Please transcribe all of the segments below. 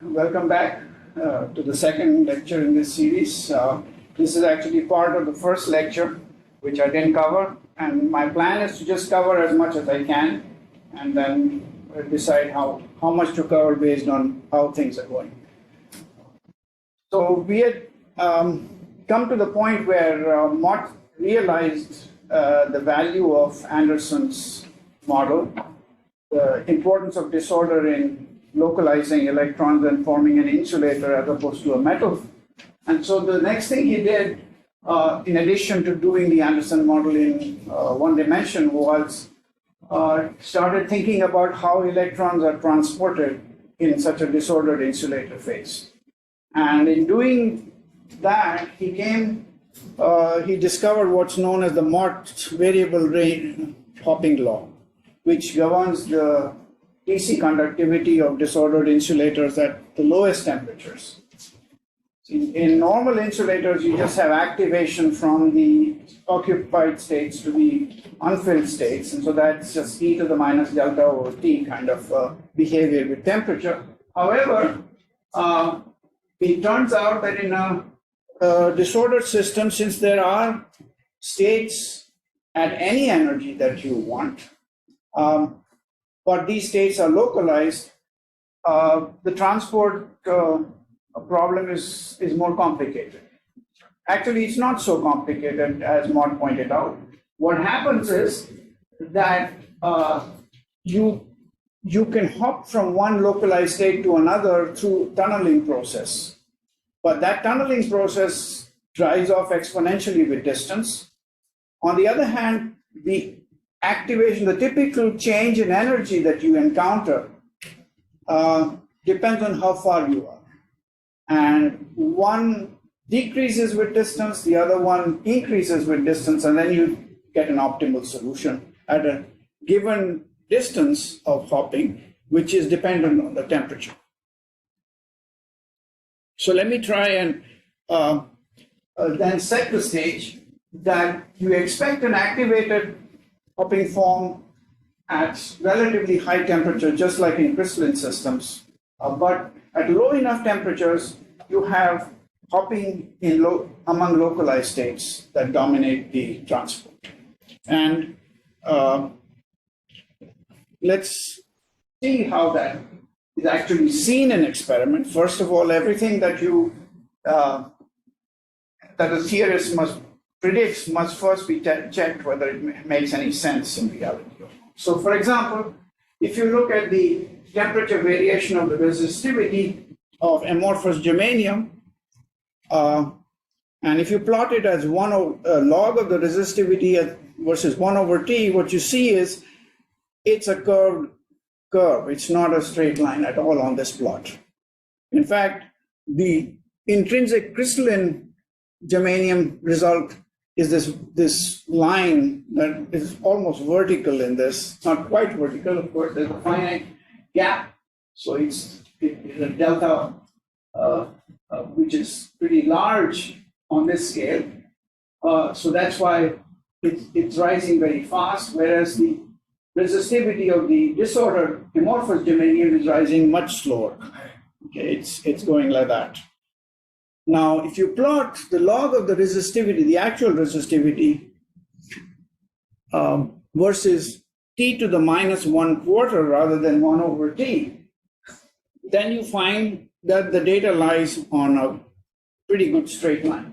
Welcome back to the second lecture in this series. This is actually part of the first lecture, which I didn't cover, and my plan is to just cover as much as I can, and then we'll decide how much to cover based on how things are going. So we had come to the point where Mott realized the value of Anderson's model, the importance of disorder in localizing electrons and forming an insulator as opposed to a metal. And so the next thing he did, in addition to doing the Anderson model in one dimension, was started thinking about how electrons are transported in such a disordered insulator phase. And in doing that, he discovered what's known as the Mott variable rate hopping law, which governs the DC conductivity of disordered insulators at the lowest temperatures. In normal insulators, you just have activation from the occupied states to the unfilled states, and so that's just e to the minus delta over T kind of behavior with temperature. However, it turns out that in a disordered system, since there are states at any energy that you want, but these states are localized, the transport problem is more complicated. Actually, it's not so complicated as Mott pointed out. What happens is that you can hop from one localized state to another through tunneling process. But that tunneling process dries off exponentially with distance. On the other hand, the activation, the typical change in energy that you encounter depends on how far you are. And one decreases with distance, the other one increases with distance, and then you get an optimal solution at a given distance of hopping, which is dependent on the temperature. So let me try and then set the stage that you expect an activated hopping form at relatively high temperature, just like in crystalline systems. But at low enough temperatures, you have hopping among localized states that dominate the transport. And let's see how that is actually seen in experiment. First of all, everything that that a theorist predicts must first be checked whether it makes any sense in reality. So for example, if you look at the temperature variation of the resistivity of amorphous germanium, and if you plot it as log of the resistivity versus 1 over T, what you see is it's a curved curve. It's not a straight line at all on this plot. In fact, the intrinsic crystalline germanium result is this line that is almost vertical in this, not quite vertical, of course, there's a finite gap. So it's a delta, which is pretty large on this scale. So that's why it's rising very fast, whereas the resistivity of the disordered amorphous germanium is rising much slower. Okay, it's going like that. Now, if you plot the log of the resistivity, the actual resistivity, versus T to the minus 1/4 rather than 1 over T, then you find that the data lies on a pretty good straight line.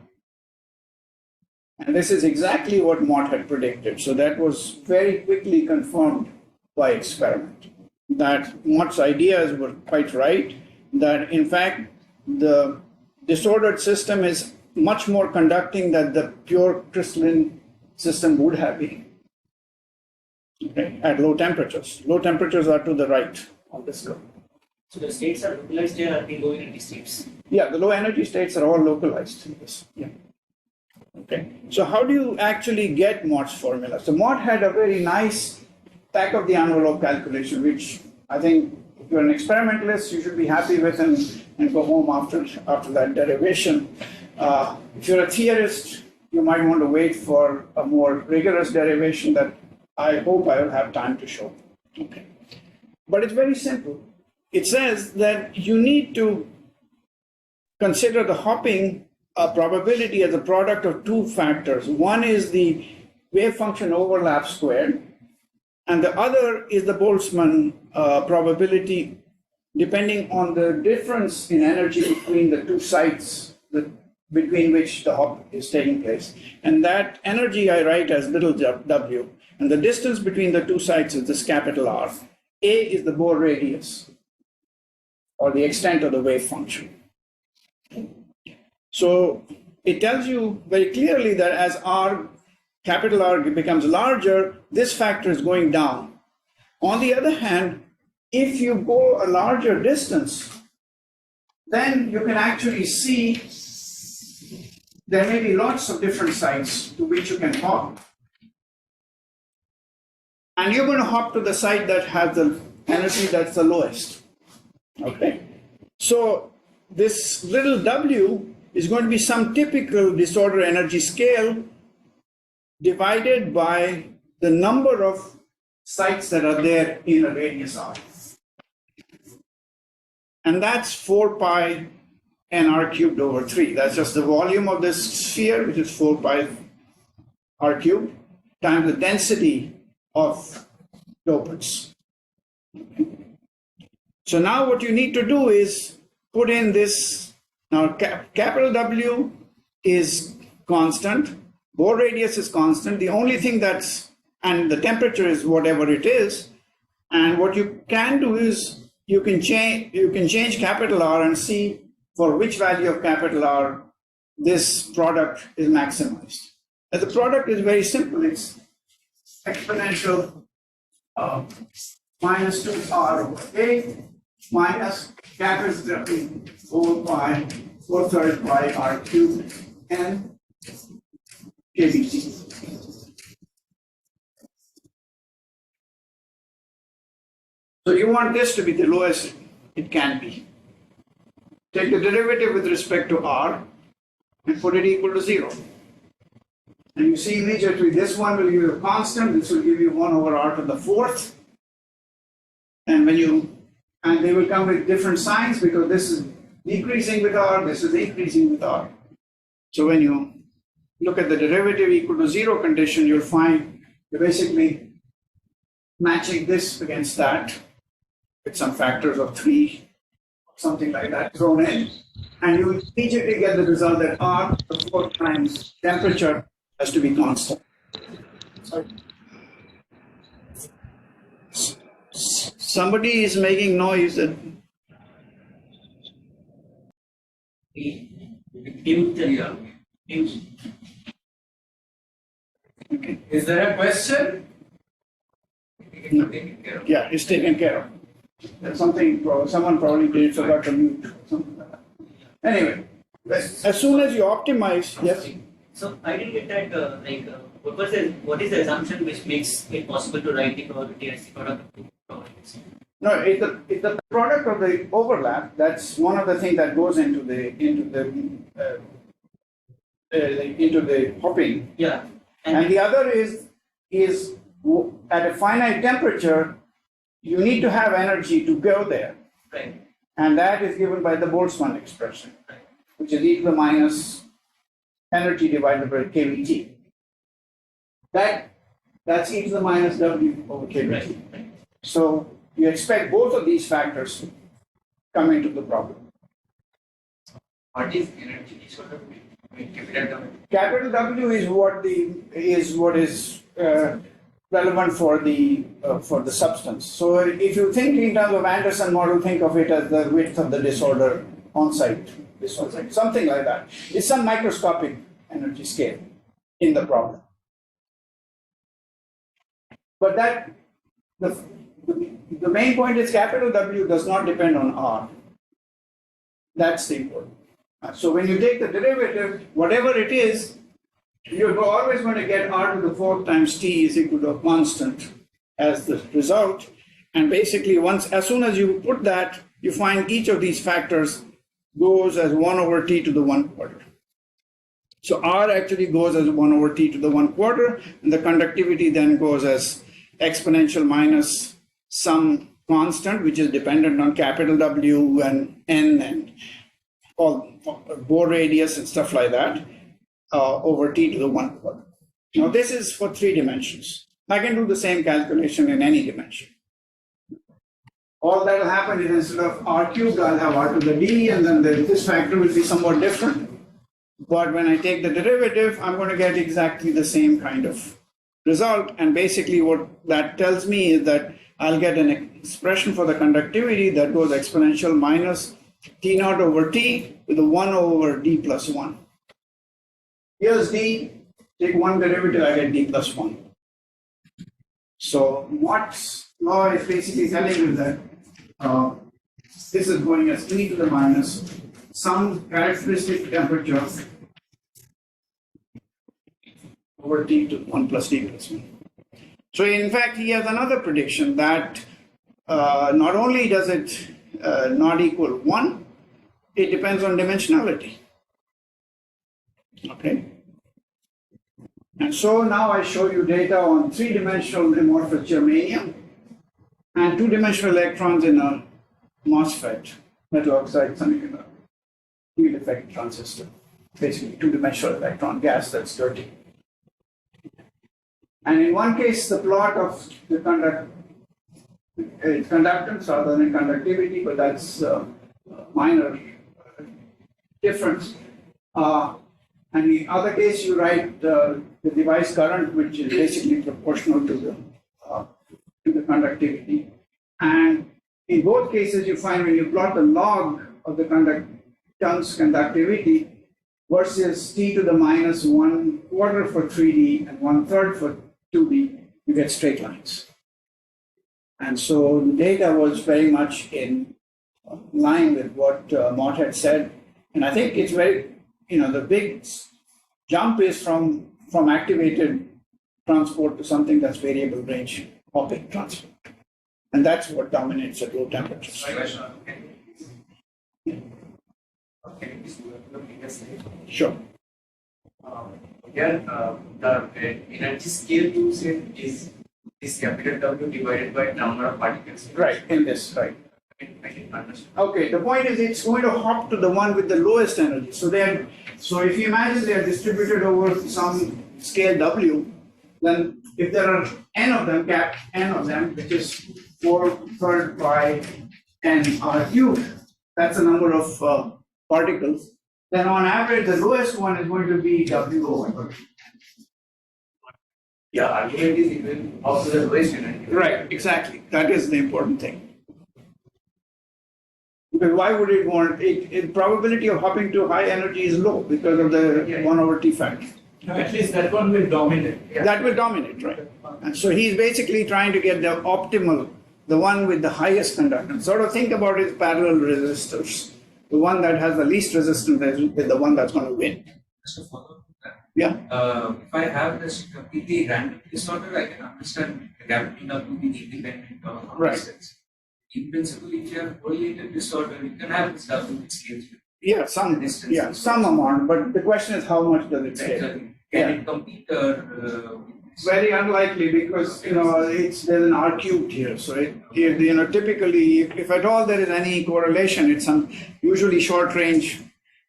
And this is exactly what Mott had predicted. So that was very quickly confirmed by experiment, that Mott's ideas were quite right, that in fact, the disordered system is much more conducting than the pure crystalline system would have been, okay, at low temperatures. Low temperatures are to the right on this curve. So the states are localized here, are the low energy states? Yeah, the low energy states are all localized in this. Yeah. Okay. So how do you actually get Mott's formula? So Mott had a very nice back of the envelope calculation, which I think if you're an experimentalist, you should be happy with and go home after that derivation. If you're a theorist, you might want to wait for a more rigorous derivation that I hope I will have time to show. Okay. But it's very simple. it says that you need to consider the hopping probability as a product of two factors. One is the wave function overlap squared, and the other is the Boltzmann probability, depending on the difference in energy between the two sites between which the hop is taking place. And that energy I write as little w, and the distance between the two sites is this capital R. A is the Bohr radius, or the extent of the wave function. So it tells you very clearly that as R, capital R becomes larger, this factor is going down. On the other hand, if you go a larger distance, then you can actually see there may be lots of different sites to which you can hop. And you're going to hop to the site that has the energy that's the lowest. Okay? So this little w is going to be some typical disorder energy scale divided by the number of sites that are there in a radius R. And that's 4 pi nr cubed over 3. That's just the volume of this sphere, which is 4 pi r cubed, times the density of dopants. So now what you need to do is put in this. Now capital W is constant, Bohr radius is constant. The only thing and the temperature is whatever it is. And what you can do is you can change capital R and see for which value of capital R this product is maximized. And the product is very simple. It's exponential minus 2R over A minus capital W over pi 4/3 pi R cubed and kBT. So you want this to be the lowest it can be. Take the derivative with respect to R and put it equal to 0. And you see immediately this one will give you a constant, this will give you 1 over R to the 4th. And they will come with different signs because this is decreasing with R, this is increasing with R. So when you look at the derivative equal to 0 condition, you'll find you're basically matching this against that with some factors of 3, something like that thrown in. And you immediately get the result that R, the 4 times temperature, has to be constant. Sorry. Somebody is making noise. Okay. Is there a question? No. Yeah, it's taken care of. That's something someone probably did forgot to mute. Something like that. Anyway, as soon as you optimize, yes. So I didn't get that. What is the assumption which makes it possible to write the probability as the product of two probabilities? No, it's the product of the overlap. That's one of the things that goes into the hopping. Yeah. And the other is at a finite temperature, you need to have energy to go there. Right. And that is given by the Boltzmann expression, Right. which is e to the minus energy divided by kBT. That's e to the minus W over kBT. Right. So you expect both of these factors to come into the problem. What is energy disorder? Capital W is what is relevant for the substance. So if you think in terms of Anderson model, think of it as the width of the disorder on-site disorder, something like that. It's some microscopic energy scale in the problem. But the main point is capital W does not depend on R. That's the important. So when you take the derivative, whatever it is, you're always going to get R to the 4th times T is equal to a constant as the result. And basically, as soon as you put that, you find each of these factors goes as 1 over T to the 1/4. So R actually goes as 1 over T to the 1/4, and the conductivity then goes as exponential minus some constant, which is dependent on capital W and N and all bore radius and stuff like that, over T to the 1/4. Now this is for 3 dimensions. I can do the same calculation in any dimension. All that will happen is instead of R cubed, I'll have R to the D, and then this factor will be somewhat different. But when I take the derivative, I'm going to get exactly the same kind of result. And basically what that tells me is that I'll get an expression for the conductivity that goes exponential minus T naught over T with a 1 over D plus 1. Here's D, take one derivative, I get D plus 1. So Watt's law is basically telling you that this is going as E to the minus some characteristic temperature over T to 1 plus D plus 1. So in fact, he has another prediction that not only does it not equal 1, it depends on dimensionality. Okay. And so now I show you data on 3-dimensional amorphous germanium and 2-dimensional electrons in a MOSFET, metal oxide semiconductor, field effect transistor, basically 2-dimensional electron gas that's dirty. And in one case, the plot of the conductance rather than conductivity, but that's a minor difference. And the other case, you write the device current, which is basically proportional to the conductivity. And in both cases, you find when you plot the log of the conductance conductivity versus T to the minus 1/4 for 3D and 1/3 for 2D, you get straight lines. And so the data was very much in line with what Bhatt had said. And I think it's very, the big jump is from activated transport to something that's variable range hopping transport. And that's what dominates at low temperatures. Sure. Here, the energy scale you said is capital W divided by number of particles. Right, in this, right. I didn't understand. Okay, the point is it's going to hop to the one with the lowest energy. So if you imagine they are distributed over some scale W, then if there are n of them, cap n of them, which is 4/3 by n R cubed, that's the number of particles. Then on average, the lowest one is going to be W over. Yeah, argument is even also the lowest energy. Right, exactly. That is the important thing. Because why would it want it? Probability of hopping to high energy is low because of the 1 over T factor. At least that one will dominate. Yeah. That will dominate, right? And so he's basically trying to get the optimal, the one with the highest conductance. Sort of think about his parallel resistors. The one that has the least resistance is the one that's going to win. Just to follow up with that. Yeah. If I have this completely random disorder, I can understand the gravity now to be independent of Right. distance. In principle, if you have correlated disorder, you can have this double which scales with Yeah, some amount, but the question is how much does it scale? Can Yeah. it compete or Very unlikely because there's an R cubed here. So typically, if at all there is any correlation, it's usually short range.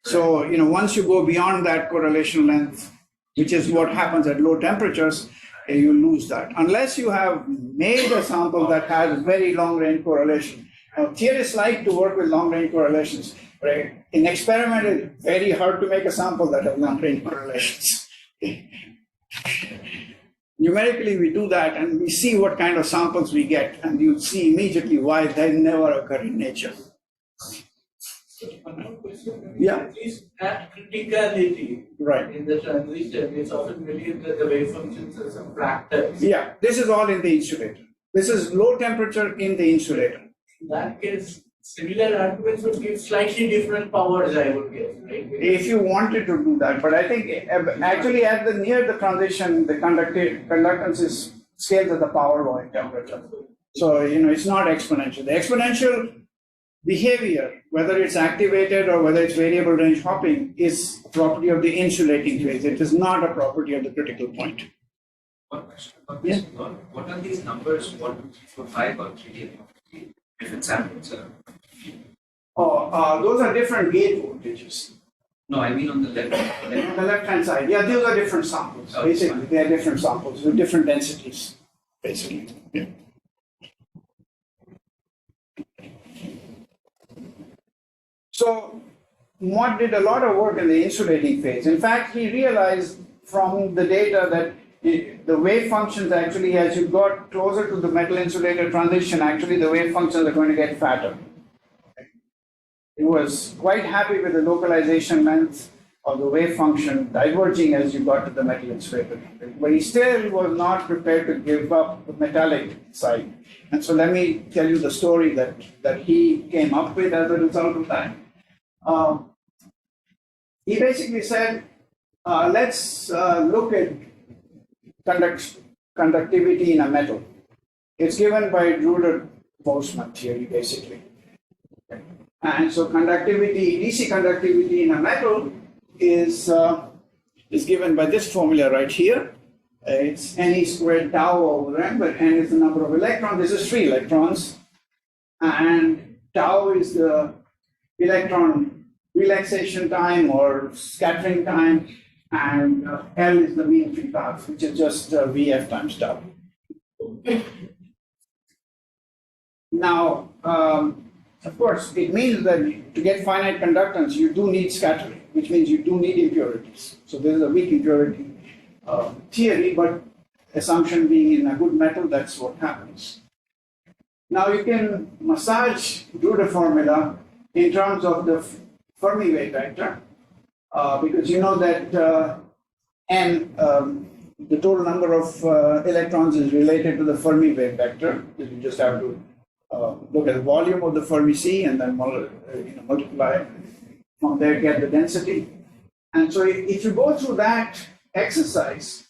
So once you go beyond that correlation length, which is what happens at low temperatures, you lose that. Unless you have made a sample that has very long range correlation. Now, theorists like to work with long range correlations. Right? In experiment, it's very hard to make a sample that has long range correlations. Numerically, we do that and we see what kind of samples we get, and you see immediately why they never occur in nature. One more question. Yeah. At least at criticality Right. in the transistor, it's often believed that the wave functions are some fractals. Yeah, this is all in the insulator. This is low temperature in the insulator. In that case, similar arguments would give slightly different powers, I would guess, right? If you wanted to do that, but I think actually near the transition, the conductance is scales at the power law in temperature. So it's not exponential. The exponential behavior, whether it's activated or whether it's variable range hopping, is a property of the insulating phase. It is not a property of the critical point. one question about this? What are these numbers 1, 2, 3, 4, 5 or 3D? different samples? Those are different gate voltages. No, I mean on the left. On the left-hand side, yeah, those are different samples. Oh, Basically, they are different samples with different densities, basically. Yeah. So, Mott did a lot of work in the insulating phase. In fact, he realized from the data that the wave functions actually, as you got closer to the metal insulator transition, actually the wave functions are going to get fatter. He was quite happy with the localization length of the wave function diverging as you got to the metal insulator. But he still was not prepared to give up the metallic side. And so let me tell you the story that he came up with as a result of that. He basically said, let's look at conductivity in a metal. It's given by Druder-Boltzmann theory, basically. And so conductivity, DC conductivity in a metal is given by this formula right here. It's Ne squared tau over M, but N is the number of electrons. This is 3 electrons. And tau is the electron relaxation time or scattering time. And L is the mean free path, which is just Vf times tau. Now, of course, it means that to get finite conductance, you do need scattering, which means you do need impurities. So this is a weak impurity theory, but assumption being in a good metal, that's what happens. Now you can massage Drude formula in terms of the Fermi wave vector, because you know that N, the total number of electrons is related to the Fermi wave vector. You just have to look at the volume of the Fermi C and then multiply from there, get the density. And so if you go through that exercise,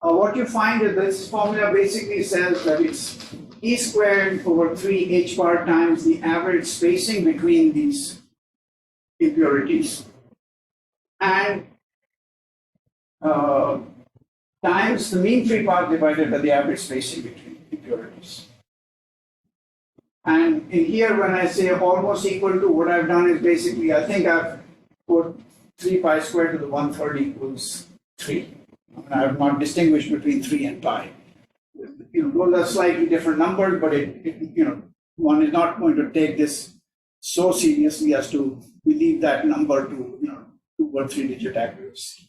what you find is this formula basically says that it's E squared over 3 h bar times the average spacing between these impurities, and times the mean free path divided by the average spacing between impurities. And in here, when I say almost equal to, what I've done is basically, I think I've put 3 pi squared to the 1/3 equals 3. I have not distinguished between 3 and pi. Those are slightly different numbers, but one is not going to take this so seriously as to believe that number to 2 or 3 digit accuracy.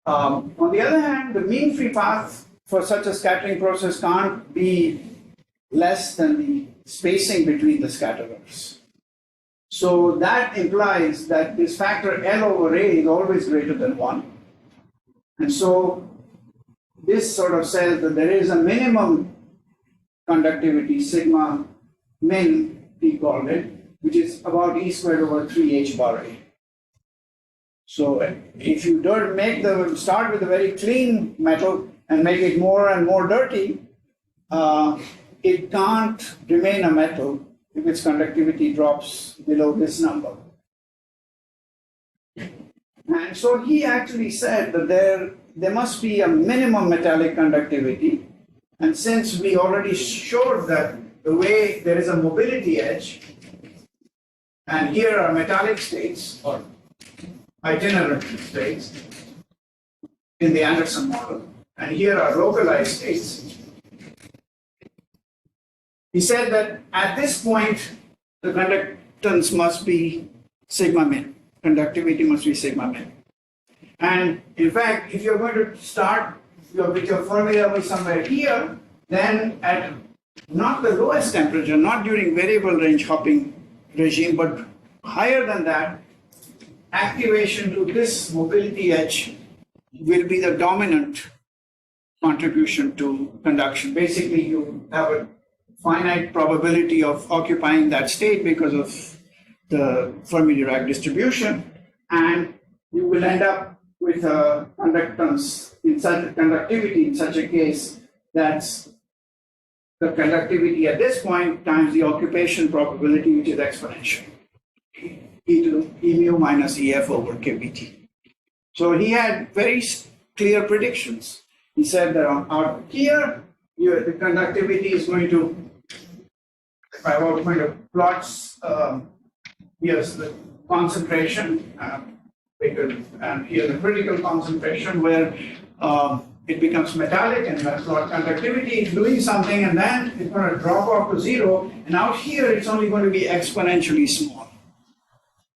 On the other hand, the mean free path for such a scattering process can't be less than the spacing between the scatterers. So that implies that this factor L over A is always greater than 1. And so this sort of says that there is a minimum conductivity, sigma min, we called it, which is about E squared over 3 h bar A. So if you don't start with a very clean metal and make it more and more dirty, it can't remain a metal if its conductivity drops below this number. And so he actually said that there must be a minimum metallic conductivity. And since we already showed that the way there is a mobility edge, and here are metallic states or itinerant states in the Anderson model, and here are localized states. He said that at this point, the conductance must be sigma min. Conductivity must be sigma min. And in fact, if you're going to start with your Fermi level somewhere here, then at not the lowest temperature, not during variable range hopping regime, but higher than that, activation to this mobility edge will be the dominant contribution to conduction. Basically, you have a finite probability of occupying that state because of the Fermi-Dirac distribution, and you will end up with a conductance in such a conductivity in such a case that's the conductivity at this point times the occupation probability, which is exponential, e to E mu minus EF over KBT. So he had very clear predictions. He said that out here, the conductivity is going to, if I were going to plot, here's the concentration, and here's the critical concentration where it becomes metallic, and I plot conductivity, it's doing something, and then it's going to drop off to zero, and out here it's only going to be exponentially small.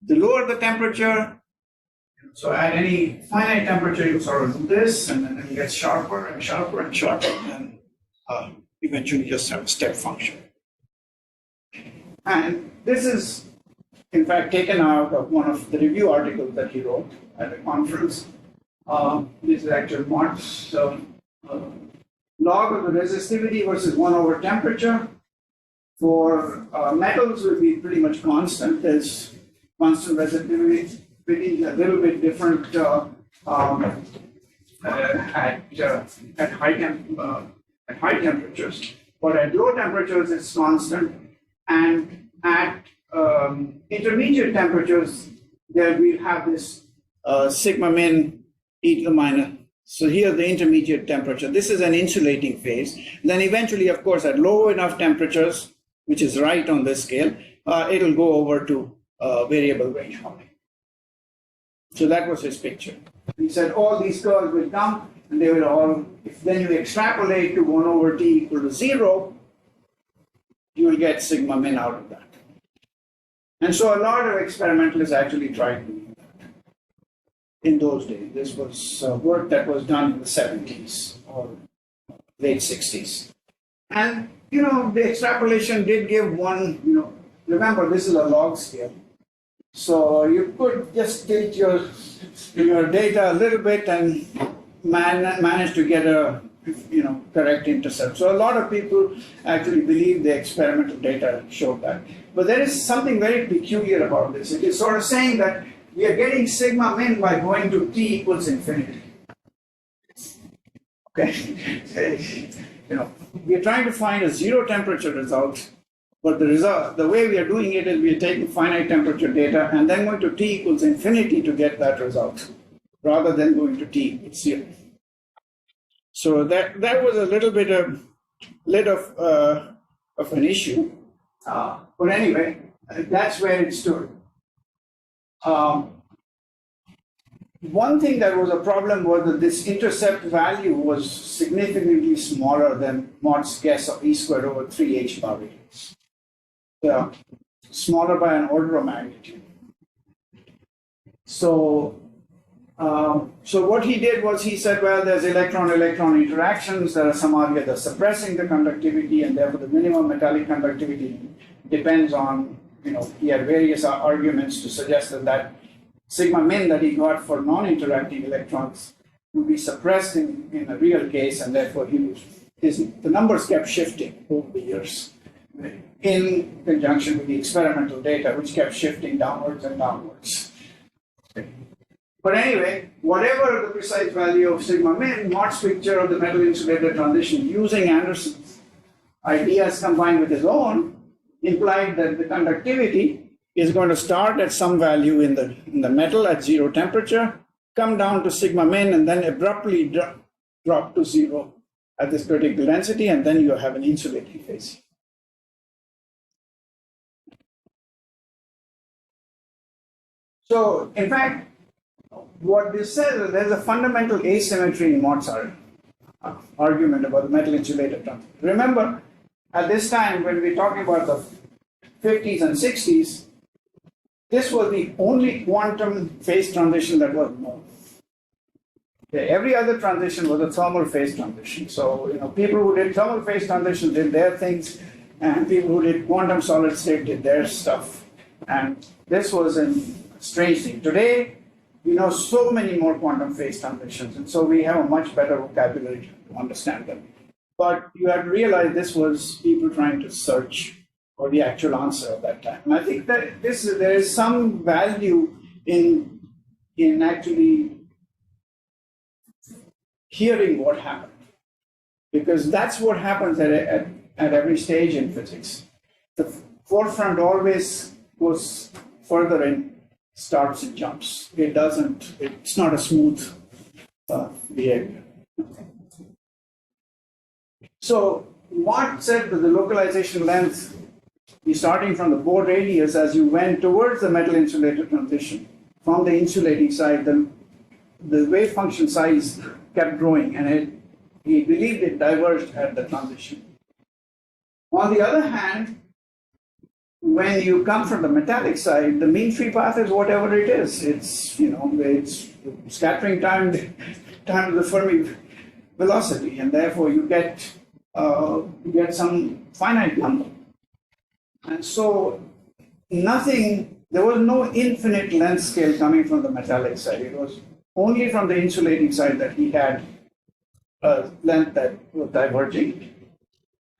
The lower the temperature, so at any finite temperature, you sort of do this, and then it gets sharper and sharper and sharper, and eventually just have a step function. And this is, in fact, taken out of one of the review articles that he wrote at a conference. This is actual Mott's. So, log of the resistivity versus 1 over temperature. For metals will be pretty much constant. There's constant resistivity, a little bit different at high temperatures, but at low temperatures it's constant, and at intermediate temperatures there we have this sigma min e to the minus. So here the intermediate temperature. This is an insulating phase. Then eventually, of course, at low enough temperatures, which is right on this scale, it'll go over to variable range harmony. So that was his picture. He said all these curves will come, and they will all, if then you extrapolate to 1 over t equal to 0, you will get sigma min out of that. And so a lot of experimentalists actually tried to do that in those days. This was work that was done in the 70s or late 60s. And, the extrapolation did give one, remember this is a log scale. So you could just tilt your data a little bit and manage to get a correct intercept. So a lot of people actually believe the experimental data showed that. But there is something very peculiar about this. It is sort of saying that we are getting sigma min by going to t equals infinity. Okay, we are trying to find a zero temperature result. But the way we are doing it is we are taking finite temperature data and then going to t equals infinity to get that result, rather than going to t equals 0. So that was a little bit of an issue. But anyway, that's where it stood. One thing that was a problem was that this intercept value was significantly smaller than Mott's guess of e squared over 3h bar radius. Yeah, smaller by an order of magnitude. So what he did was he said, well, there's electron-electron interactions. There are some arguments that are suppressing the conductivity, and therefore the minimum metallic conductivity depends on, he had various arguments to suggest that sigma min that he got for non-interacting electrons would be suppressed in a real case, and therefore the numbers kept shifting over the years, in conjunction with the experimental data, which kept shifting downwards and downwards. But anyway, whatever the precise value of sigma min, Mott's picture of the metal insulator transition using Anderson's ideas combined with his own implied that the conductivity is going to start at some value in the metal at 0 temperature, come down to sigma min, and then abruptly drop to 0 at this critical density, and then you have an insulating phase. So, in fact, what this says is there's a fundamental asymmetry in Mott's argument about the metal insulator transition. Remember, at this time, when we're talking about the 50s and 60s, this was the only quantum phase transition that was known. Okay, every other transition was a thermal phase transition. So, people who did thermal phase transition did their things, and people who did quantum solid state did their stuff. And this was a strange thing. Today, we know so many more quantum phase transitions, and so we have a much better vocabulary to understand them. But you have to realize this was people trying to search for the actual answer at that time. And I think that there is some value in actually hearing what happened, because that's what happens at every stage in physics. The forefront always goes further in, starts and jumps. It's not a smooth behavior. So Watt said that the localization length is starting from the bore radius as you went towards the metal insulator transition. From the insulating side, the wave function size kept growing, and he believed it diverged at the transition. On the other hand, when you come from the metallic side, the mean free path is whatever it is. It's, it's scattering time to the Fermi velocity, and therefore you get some finite number. And so there was no infinite length scale coming from the metallic side. It was only from the insulating side that he had a length that was diverging.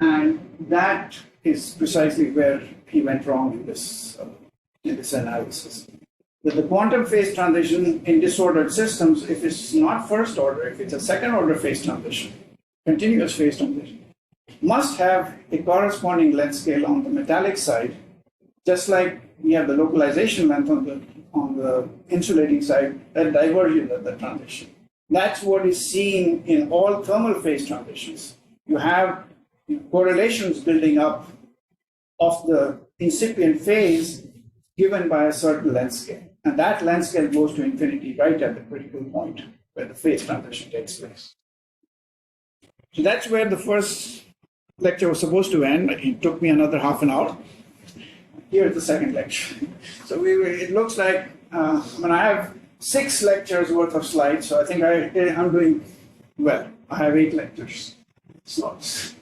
And that is precisely where he went wrong in this analysis. That the quantum phase transition in disordered systems, if it's not first order, if it's a second order phase transition, continuous phase transition, must have a corresponding length scale on the metallic side, just like we have the localization length on the insulating side that diverges at the transition. That's what is seen in all thermal phase transitions. You have correlations building up of the incipient phase given by a certain length scale. And that length scale goes to infinity right at the critical point where the phase transition takes place. So that's where the first lecture was supposed to end. It took me another half an hour. Here's the second lecture. So it looks like when I have 6 lectures worth of slides, so I think I'm doing well. I have 8 lectures slots.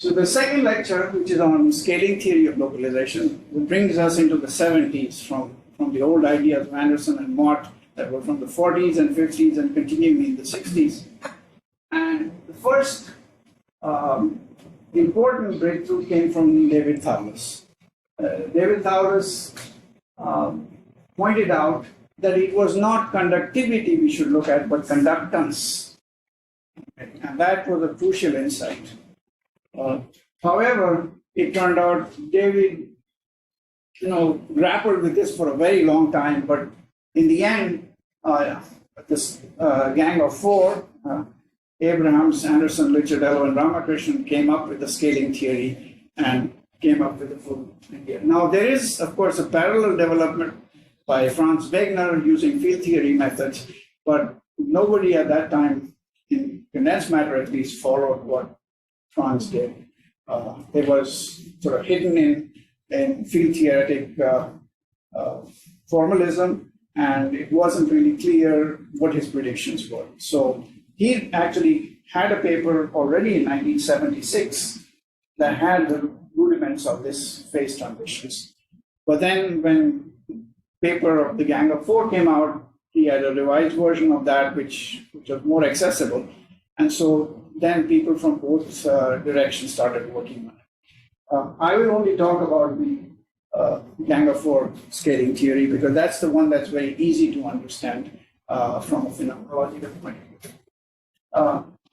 So the second lecture, which is on scaling theory of localization, brings us into the 70s from the old ideas of Anderson and Bhatt that were from the 40s and 50s and continuing in the 60s. And the first important breakthrough came from David Thouless. David Thouless pointed out that it was not conductivity we should look at, but conductance. And that was a crucial insight. However, it turned out David, grappled with this for a very long time, but in the end, this gang of 4, Abrahams, Anderson, Licciardello, and Ramakrishnan came up with the scaling theory and came up with the full idea. Now, there is, of course, a parallel development by Franz Wegener using field theory methods, but nobody at that time, in condensed matter at least, followed what Franz did. It was sort of hidden in field theoretic formalism, and it wasn't really clear what his predictions were. So he actually had a paper already in 1976 that had the rudiments of this phase transitions. But then when paper of the Gang of 4 came out, he had a revised version of that, which was more accessible. And so then people from both directions started working on it. I will only talk about the Gang of 4 scaling theory because that's the one that's very easy to understand from a phenomenological point of view.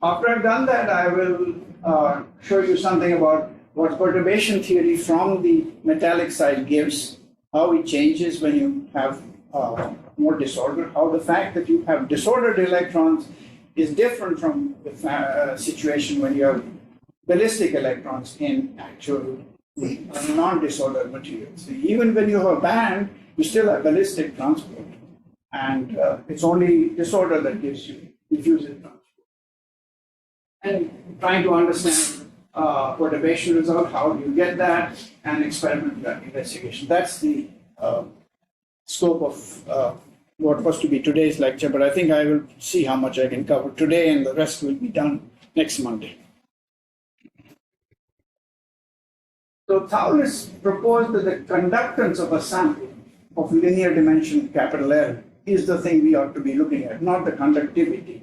After I've done that, I will show you something about what perturbation theory from the metallic side gives, how it changes when you have more disorder, how the fact that you have disordered electrons is different from the situation when you have ballistic electrons in actual non-disordered materials. So even when you have a band, you still have ballistic transport. And it's only disorder that gives you diffusive transport. And trying to understand perturbation result, how do you get that, and experimental investigation. That's the scope of what was to be today's lecture, but I think I will see how much I can cover today, and the rest will be done next Monday. So Thouless proposed that the conductance of a sample of linear dimension capital L is the thing we ought to be looking at, not the conductivity.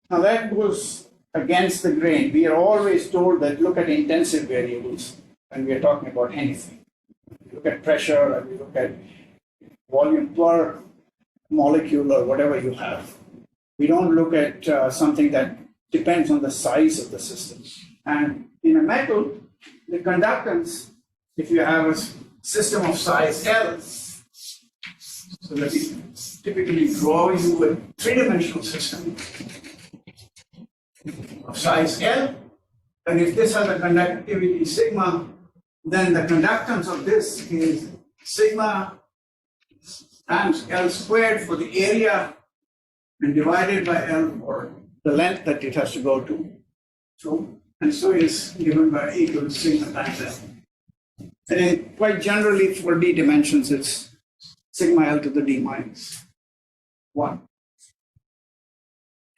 Now that goes against the grain. We are always told that look at intensive variables when we are talking about anything. We look at pressure, and we look at volume per molecule or whatever you have. We don't look at something that depends on the size of the system. And in a metal, the conductance, if you have a system of size L, so let me typically draw you a three-dimensional system of size L, And if this has a conductivity sigma, then the conductance of this is sigma times L squared for the area and divided by L for the length that it has to go to. And so is given by equal to sigma times L. And then quite generally for d dimensions, it's sigma L to the d minus 1.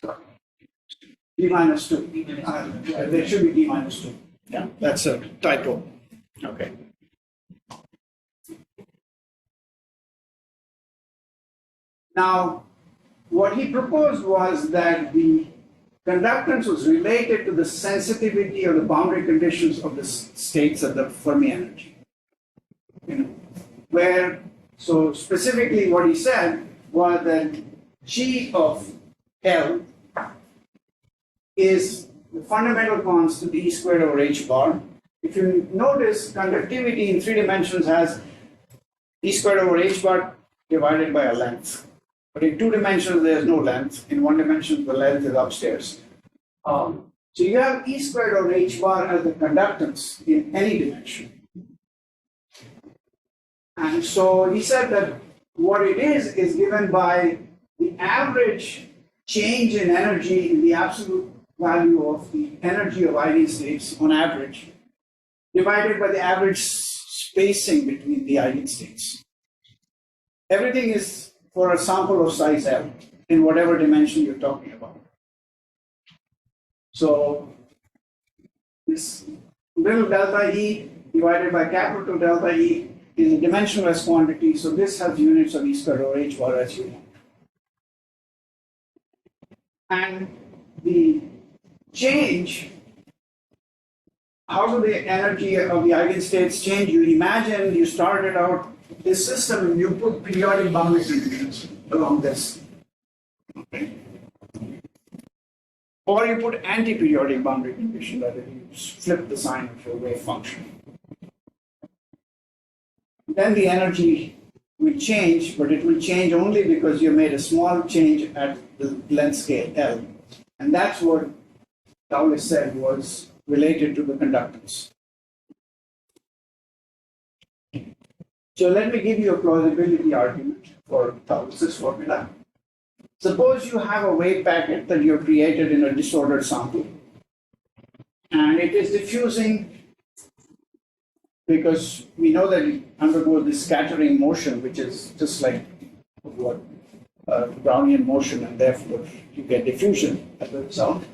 Sorry. D minus 2. There should be d minus 2. Yeah, that's a typo. Okay. Now, what he proposed was that the conductance was related to the sensitivity of the boundary conditions of the states at the Fermi energy. So specifically what he said was that G of L is the fundamental constant E squared over H bar. If you notice, conductivity in 3 dimensions has E squared over H bar divided by a length. But in 2 dimensions, there's no length. In 1 dimension, the length is upstairs. So you have E squared over H bar as the conductance in any dimension. And so he said that what it is given by the average change in energy in the absolute value of the energy of eigenstates on average, divided by the average spacing between the eigenstates. Everything is for a sample of size L in whatever dimension you're talking about. So this little delta E divided by capital delta E is a dimensionless quantity, so this has units of E squared over H bar, as you know. And the change, how do the energy of the eigenstates change? You imagine you started out this system and you put periodic boundary conditions along this. Okay. Or you put anti-periodic boundary condition, that is, you flip the sign of your wave function. Then the energy will change, but it will change only because you made a small change at the length scale L. And that's what Taulis said was related to the conductance. So let me give you a plausibility argument for Taulis's formula. Suppose you have a wave packet that you have created in a disordered sample, and it is diffusing because we know that it undergoes this scattering motion, which is just like what Brownian motion, and therefore you get diffusion as a result.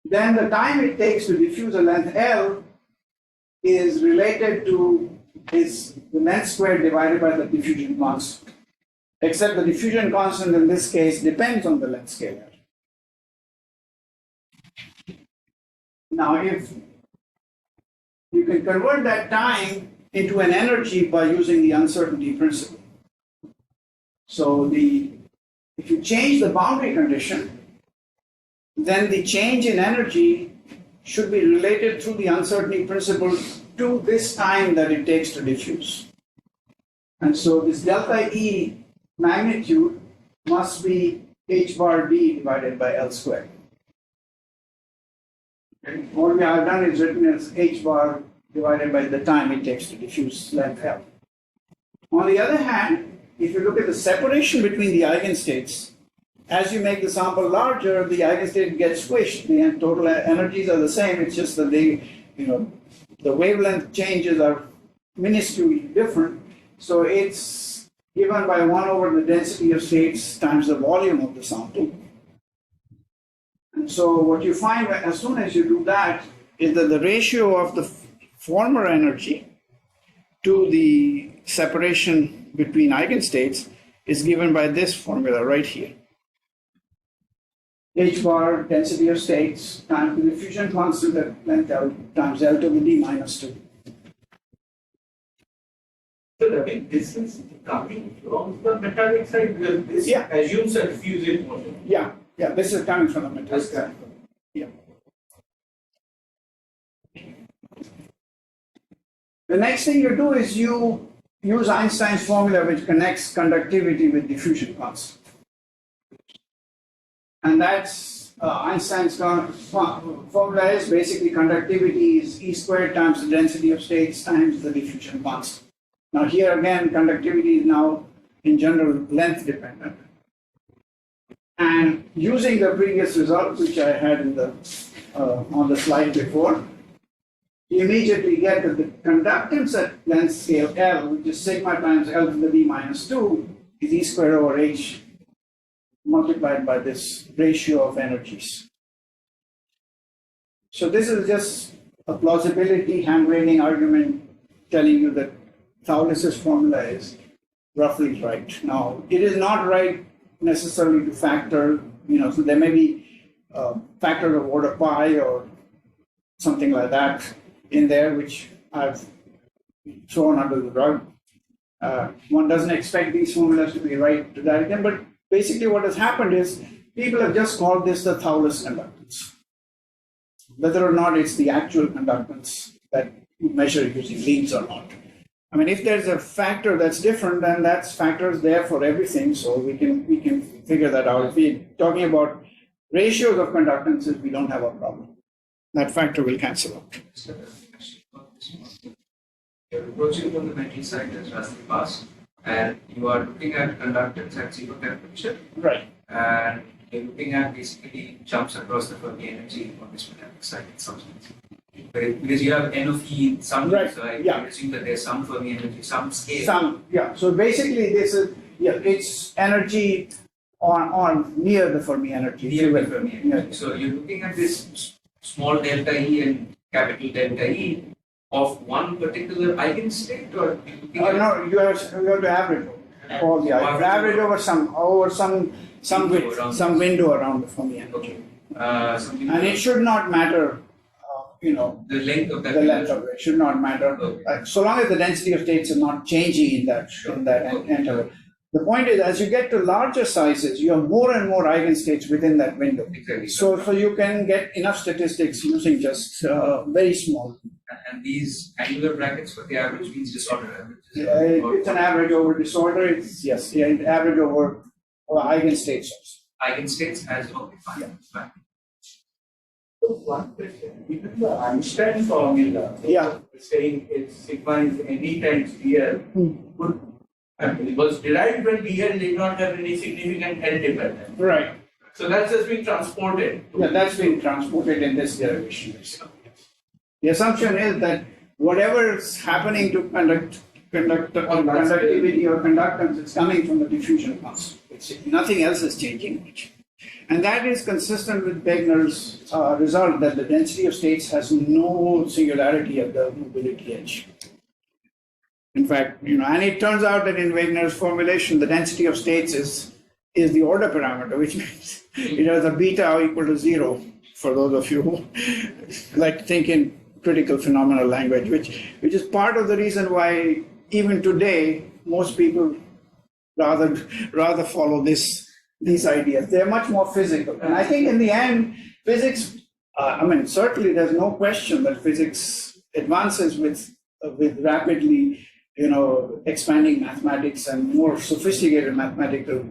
Then the time it takes to diffuse a length L is related to the length squared divided by the diffusion constant. Except the diffusion constant in this case depends on the length scale L. Now, if you can convert that time into an energy by using the uncertainty principle. So if you change the boundary condition, then the change in energy should be related through the uncertainty principle to this time that it takes to diffuse. And so this delta E magnitude must be H bar D divided by L squared. What we have done is written as H bar divided by the time it takes to diffuse length L. On the other hand, if you look at the separation between the eigenstates, as you make the sample larger, the eigenstate gets squished. The total energies are the same. It's just that the wavelength changes are minusculely different. So it's given by 1 over the density of states times the volume of the sample. And so what you find as soon as you do that is that the ratio of the former energy to the separation between eigenstates is given by this formula right here. H bar, density of states, times the diffusion constant at length L times L to the D minus 2. So Ravin, this is coming from the metallic side because this assumes a diffusive motion. Yeah, this is coming from the metallic side. Yeah. The next thing you do is you use Einstein's formula which connects conductivity with diffusion constant. And that's Einstein's formula is basically conductivity is E squared times the density of states times the diffusion constant. Now here again, conductivity is now in general length dependent. And using the previous result, which I had in the on the slide before, you immediately get that the conductance at length scale L, which is sigma times L to the d minus 2, is E squared over h multiplied by this ratio of energies. So this is just a plausibility hand-waving argument telling you that Thoules's formula is roughly right. Now, it is not right necessarily to factor, so there may be factors of order pi or something like that in there, which I've thrown under the rug. One doesn't expect these formulas to be right to that extent, but basically what has happened is people have just called this the Thoules conductance. Whether or not it's the actual conductance that you measure using leads or not. I mean, if there's a factor that's different, then that factor is there for everything, so we can figure that out. If we're talking about ratios of conductances, we don't have a problem. That factor will cancel out. You're approaching from the metal side as Rusty passed, and you are looking at conductance at zero temperature. Right. And you're looking at basically jumps across the Fermi energy on this metallic side in some sense. Because you have N of E in some Right. so I Yeah. assume that there's some Fermi energy, some scale. So basically this is, it's energy on near the Fermi energy. Near the Fermi energy. Yeah. So you're looking at this small delta E and capital delta E of one particular eigenstate, or you're looking at No, you have to average all the average over some window around the Fermi energy. okay. Something And it should not matter, the length of that. the length of it should not matter. Okay. So long as the density of states is not changing in that interval. The point is, as you get to larger sizes, you have more and more eigenstates within that window. Exactly. So you can get enough statistics using just very small. And these angular brackets for the average means disorder average. It's an average over disorder. It's average over eigenstates. Eigenstates as well. Yeah. Fine. So one question, even the Einstein formula, Yeah. saying it's sigma is any times dl, it was derived when dl did not have any significant L dependence. Right. So that's just been transported. Yeah, that's been transported in this derivation. The assumption is that whatever is happening to conductivity or conductance is coming from the diffusion constant. Nothing else is changing much. And that is consistent with Wegener's result that the density of states has no singularity at the mobility edge. In fact, and it turns out that in Wegener's formulation, the density of states is the order parameter, which means it has a beta equal to 0, for those of you who like to think in critical phenomenal language, which is part of the reason why even today most people rather follow these ideas. They're much more physical. And I think in the end, physics, certainly there's no question that physics advances with rapidly, expanding mathematics and more sophisticated mathematical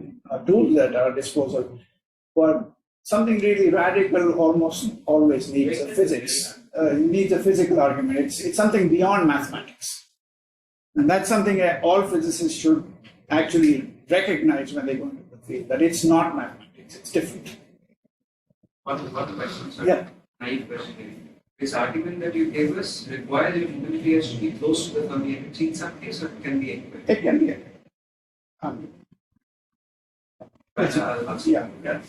tools at our disposal. But something really radical almost always needs a physics. Needs a physical argument. It's something beyond mathematics. And that's something that all physicists should actually recognize when they go into the field, that it's not mathematics, it's different. One question, sir. Yeah. Naive question. This argument that you gave us requires your mobility has to be close to the Fermi energy in some case, or it can be anywhere. It can be anywhere. I'll answer. Yeah.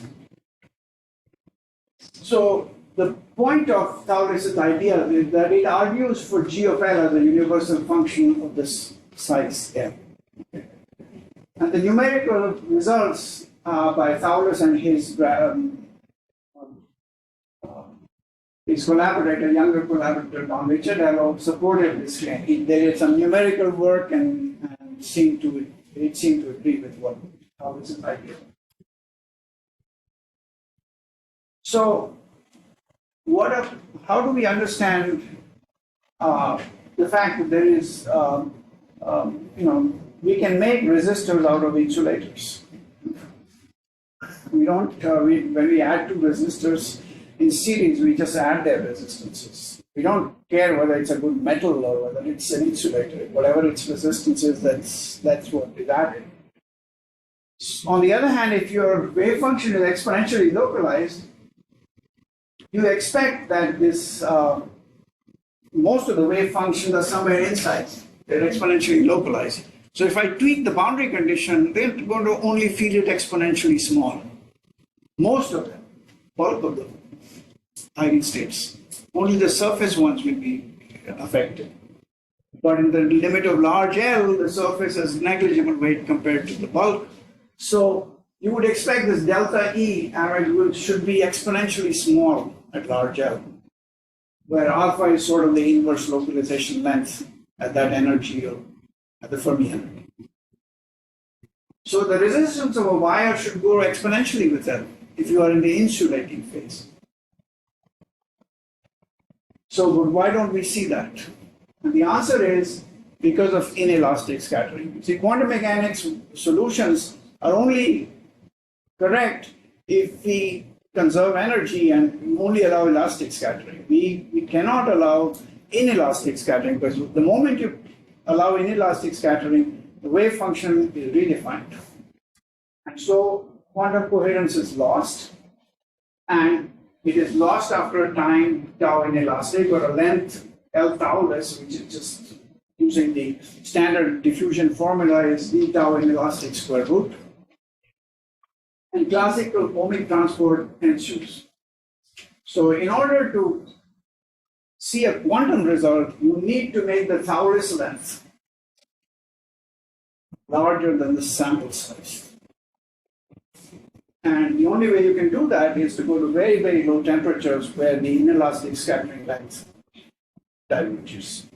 So the point of Thoules's idea is that it argues for G of L as a universal function of this size M. And the numerical results by Thoules and his collaborator, younger collaborator, Don Richard, have supported this claim. They did some numerical work and it seemed to agree with what Thoules's idea. So, how do we understand the fact that there is, we can make resistors out of insulators? We don't, when we add two resistors in series, we just add their resistances. We don't care whether it's a good metal or whether it's an insulator. Whatever its resistance is, that's what is added. On the other hand, if your wave function is exponentially localized, you expect that this most of the wave functions are somewhere inside. They're exponentially localized. So if I tweak the boundary condition, they're going to only feel it exponentially small. Most of them, bulk of them, hiding states. Only the surface ones will be affected. But in the limit of large L, the surface has negligible weight compared to the bulk. So you would expect this delta E average should be exponentially small at large L, where alpha is sort of the inverse localization length at that energy or at the Fermi energy. So the resistance of a wire should grow exponentially with L if you are in the insulating phase. So but why don't we see that? And the answer is because of inelastic scattering. See, quantum mechanics solutions are only correct if we conserve energy and only allow elastic scattering. We cannot allow inelastic scattering because the moment you allow inelastic scattering, the wave function is redefined. And so quantum coherence is lost, and it is lost after a time tau inelastic or a length L tauless, which is just using the standard diffusion formula is d tau inelastic square root. And classical ohmic transport ensues. So in order to see a quantum result, you need to make the taurus length larger than the sample size. And the only way you can do that is to go to very, very low temperatures where the inelastic scattering length diverges.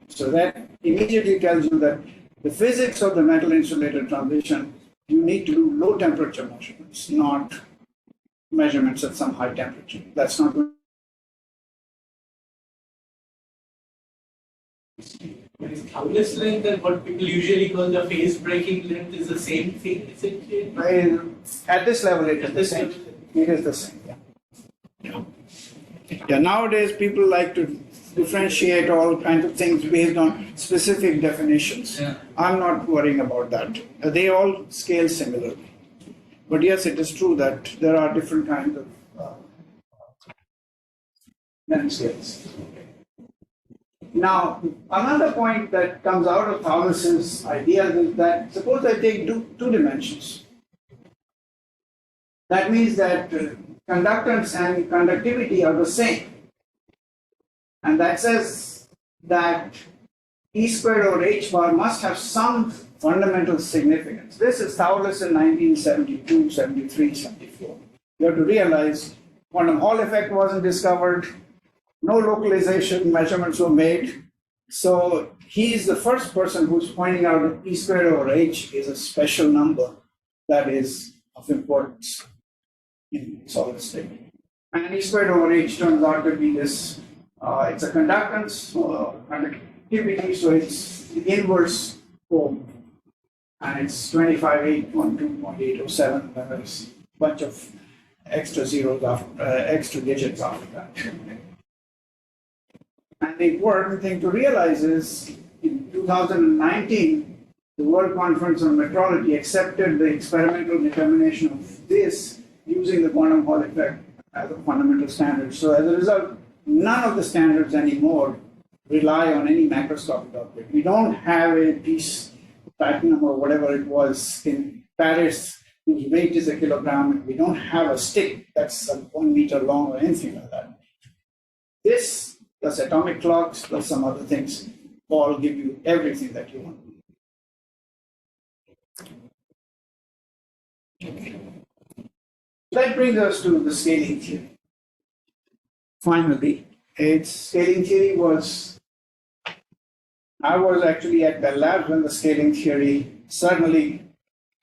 So that immediately tells you that the physics of the metal insulator transition, you need to do low temperature measurements, not measurements at some high temperature. That's not good. Taurus length and what people usually call the phase breaking length is the same thing, essentially? At this level, it is the same. It is the same, yeah. Yeah, nowadays people like to differentiate all kinds of things based on specific definitions. Yeah. I'm not worrying about that. They all scale similarly. But yes, it is true that there are different kinds of length scales. Now, another point that comes out of Thomas's ideas is that suppose I take two dimensions. That means that conductance and conductivity are the same. And that says that E squared over H bar must have some fundamental significance. This is Thomas in 1972, 73, 74. You have to realize quantum Hall effect wasn't discovered, no localization measurements were made. So he is the first person who's pointing out that E squared over H is a special number that is of importance in solid state. And E squared over H turns out to be this, it's a conductance, conductivity, so it's the inverse form. And it's 25.812.807, and there's a bunch of extra zeros after, extra digits after that. And the important thing to realize is in 2019, the World Conference on Metrology accepted the experimental determination of this using the quantum Hall effect as a fundamental standard. So as a result, none of the standards anymore rely on any macroscopic object. We don't have a piece, platinum or whatever it was in Paris, whose weight is a kilogram. We don't have a stick that's 1 meter long or anything like that. This plus atomic clocks, plus some other things, all give you everything that you want. Okay. That brings us to the scaling theory. Finally, its scaling theory was, I was actually at Bell Labs when the scaling theory suddenly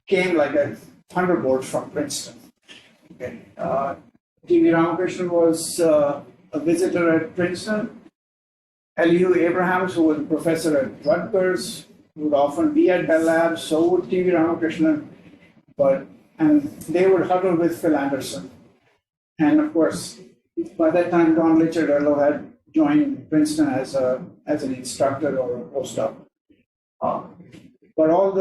came like a thunderbolt from Princeton. Okay. T.V. Ramakrishnan was a visitor at Princeton. L.U. Abrahams, who was a professor at Rutgers, would often be at Bell Labs, so would T.V. Ramakrishnan. But and they would huddle with Phil Anderson. And of course, by that time, Don Licciardello had joined Princeton as an instructor or a postdoc. But all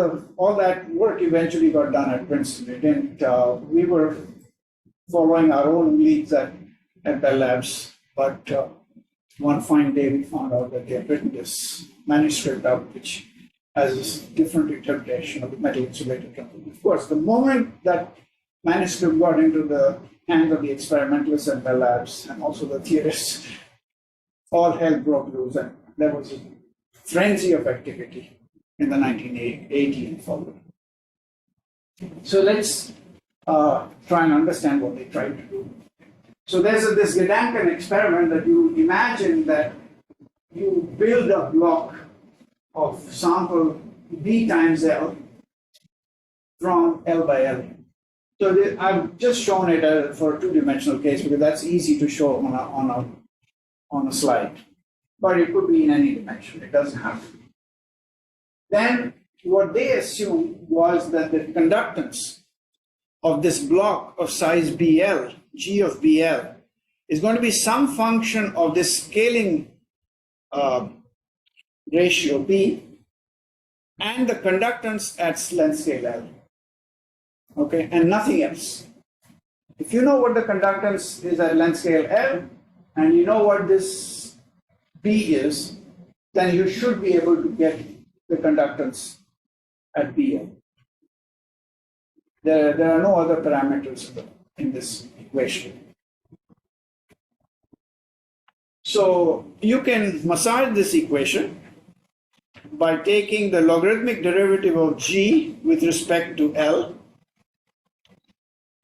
that work eventually got done at Princeton. It didn't. We were following our own leads at Bell Labs, but one fine day we found out that they had written this manuscript out, which has a different interpretation of the metal insulator drum. Of course, the moment that manuscript got into the hands of the experimentalists at Bell Labs and also the theorists, all hell broke loose, and there was a frenzy of activity in the 1980 and forward. So let's try and understand what they tried to do. So there's this Gedanken experiment that you imagine that you build a block of sample B times L from L by L. So I've just shown it for a two-dimensional case because that's easy to show on a slide. But it could be in any dimension, it doesn't have to be. Then what they assumed was that the conductance of this block of size BL, G of BL, is going to be some function of this scaling ratio B and the conductance at length scale L. Okay, and nothing else. If you know what the conductance is at length scale L, and you know what this B is, then you should be able to get the conductance at BL. There are no other parameters in this equation. So you can massage this equation by taking the logarithmic derivative of G with respect to L,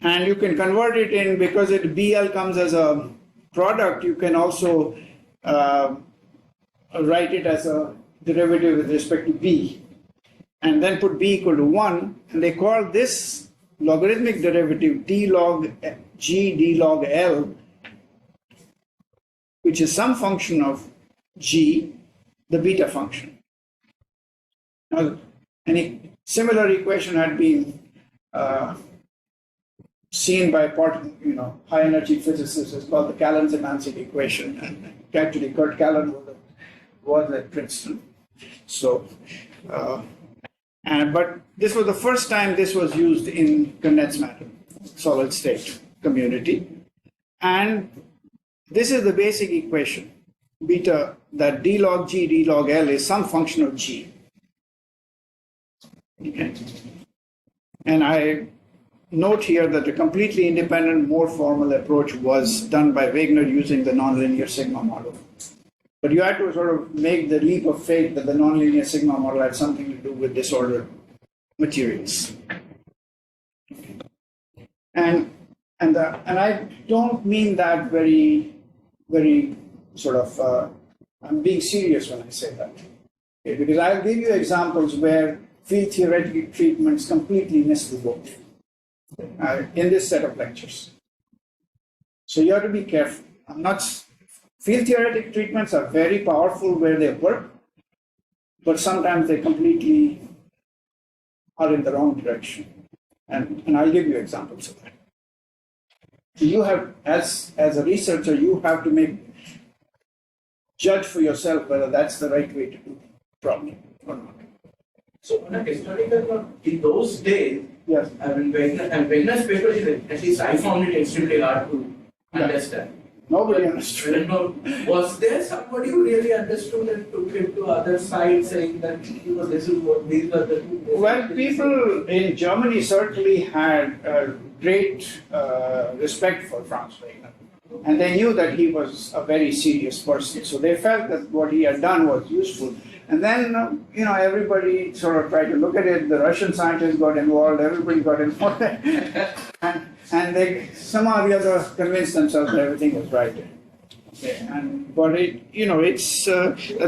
and you can convert it in, because BL comes as a product, you can also write it as a derivative with respect to B, and then put B equal to 1, and they call this logarithmic derivative d log G d log L, which is some function of G, the beta function. Now, any similar equation had been seen by high energy physicists. It's called the Callan-Zemansky equation, and actually Kurt Callan was at Princeton. So, but this was the first time this was used in condensed matter, solid state community, and this is the basic equation, beta, that d log G d log L is some function of G. Okay. And I note here that a completely independent, more formal approach was done by Wegener using the nonlinear sigma model. But you had to sort of make the leap of faith that the nonlinear sigma model had something to do with disordered materials. And I don't mean that very sort of, I'm being serious when I say that. Okay, because I'll give you examples where field theoretic treatments completely miss the boat in this set of lectures. So you have to be careful. Field theoretic treatments are very powerful where they work, but sometimes they completely are in the wrong direction. And I'll give you examples of that. So you have, as a researcher, you have to judge for yourself whether that's the right way to do the problem or not. So on a historical note, in those days, yes, Wegener's paper is, at least I found it extremely hard to understand. Nobody understood. Was there somebody who really understood and took it to other sides, saying that this is what these are the two? Well, people in Germany certainly had great respect for Franz Wegener, and they knew that he was a very serious person. So they felt that what he had done was useful. And then, everybody sort of tried to look at it. The Russian scientists got involved. Everybody got involved, and they somehow or the other convinced themselves that everything was right. Okay. But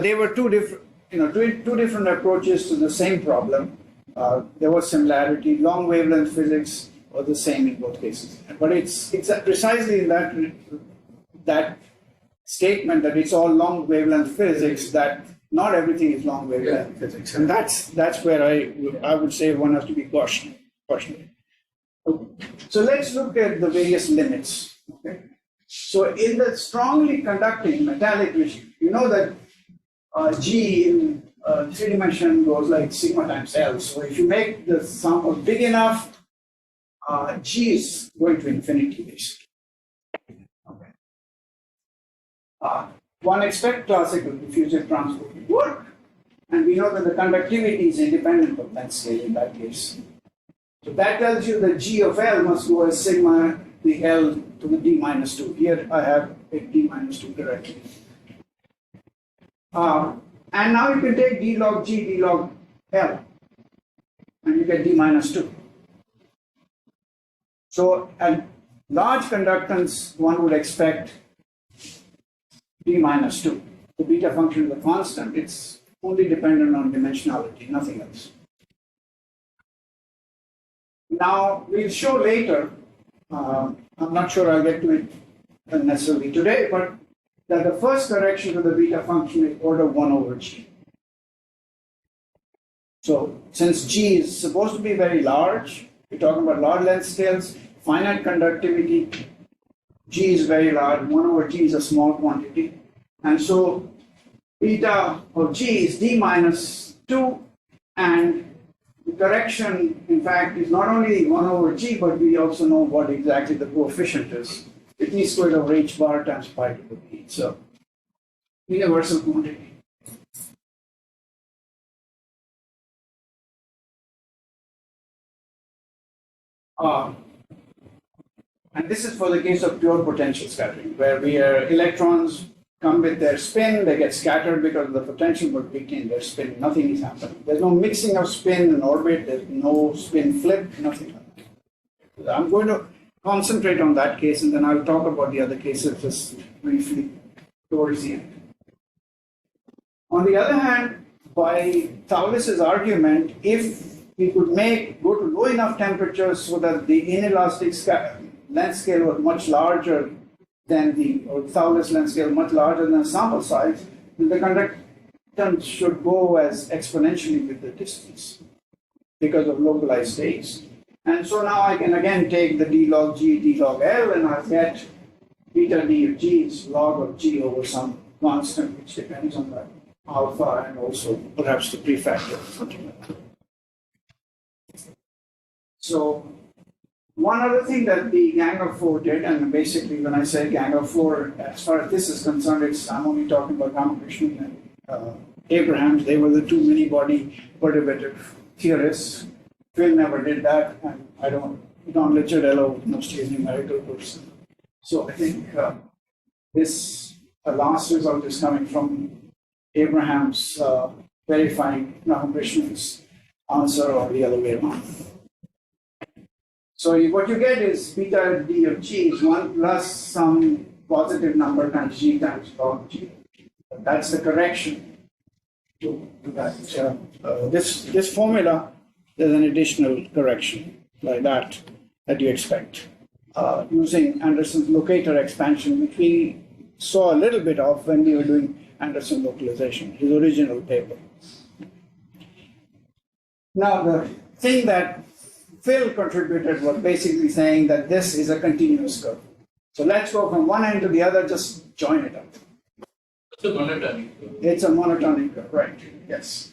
they were two different approaches to the same problem. There was similarity. Long wavelength physics was the same in both cases. But it's precisely in that statement that it's all long wavelength physics that not everything is long wavelength physics, and that's where I would say one has to be cautionary. So let's look at the various limits. Okay. So in the strongly conducting metallic regime, you know that G in three dimension goes like sigma times L. So if you make the sample big enough, G is going to infinity basically. Okay. One expect classical diffusive transport to work, and we know that the conductivity is independent of length scale in that case. So that tells you that G of L must go as sigma the L to the D minus 2. Here I have a D minus 2 directly. And now you can take D log G, D log L, and you get D minus 2. So at large conductance, one would expect D minus 2. The beta function is a constant. It's only dependent on dimensionality, nothing else. Now, we'll show later, I'm not sure I'll get to it necessarily today, but that the first correction to the beta function is order 1 over G. So, since G is supposed to be very large, we're talking about large length scales, finite conductivity, G is very large, 1 over G is a small quantity, and so beta of G is D minus 2, and the correction, in fact, is not only 1 over G, but we also know what exactly the coefficient is. It means square root of H bar times pi to the B. So, universal quantity. And this is for the case of pure potential scattering, where electrons come with their spin, they get scattered because of the potential, but retain their spin. Nothing is happening. There's no mixing of spin in orbit, there's no spin flip, nothing like that. I'm going to concentrate on that case, and then I'll talk about the other cases just briefly towards the end. On the other hand, by Thouless's argument, if we could go to low enough temperatures so that the inelastic length scale was much larger than Thouless length scale much larger than the sample size, then the conductance should go as exponentially with the distance because of localized states. And so now I can again take the D log G, D log L, and I'll get beta D of G is log of G over some constant, which depends on the alpha and also perhaps the prefactor, something like that. So one other thing that the gang of four did, and basically when I say gang of four, as far as this is concerned, I'm only talking about Ramakrishnan and Abrahams. They were the two many-body perturbative theorists. Phil never did that, and I don't Lecciarello mostly a numerical person. So I think this last result is coming from Abrahams verifying Ramakrishnan's answer or the other way around. So what you get is beta D of G is 1 plus some positive number times G times log G. That's the correction to that. This formula, there's an additional correction like that you expect using Anderson's locator expansion, which we saw a little bit of when we were doing Anderson localization, his original paper. Now, the thing that Phil contributed was basically saying that this is a continuous curve. So let's go from one end to the other, just join it up. It's a monotonic curve. It's a monotonic curve, right? Yes.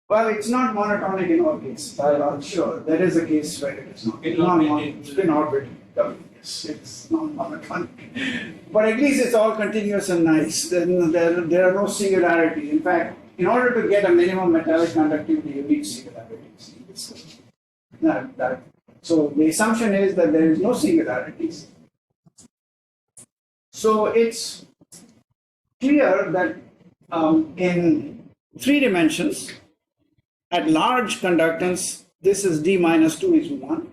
Well, it's not monotonic in all cases. I'm sure there is a case where it is not. It's spin orbit curve. Yes, it's not monotonic. But at least it's all continuous and nice. There are no singularities. In fact, in order to get a minimum metallic conductivity, you need singularities. So the assumption is that there is no singularities. So it's clear that in 3 dimensions, at large conductance, this is D minus 2 is 1.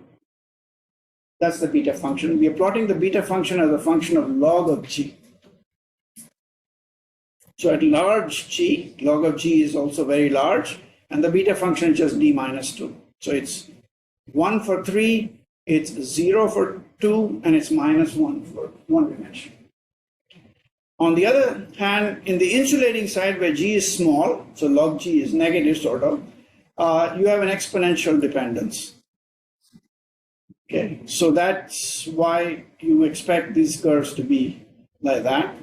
That's the beta function. We are plotting the beta function as a function of log of G. So at large G, log of G is also very large, and the beta function is just D minus 2. So it's 1 for 3, it's 0 for 2, and it's minus 1 for 1 dimension. On the other hand, in the insulating side where G is small, so log G is negative sort of, you have an exponential dependence. Okay, so that's why you expect these curves to be like that.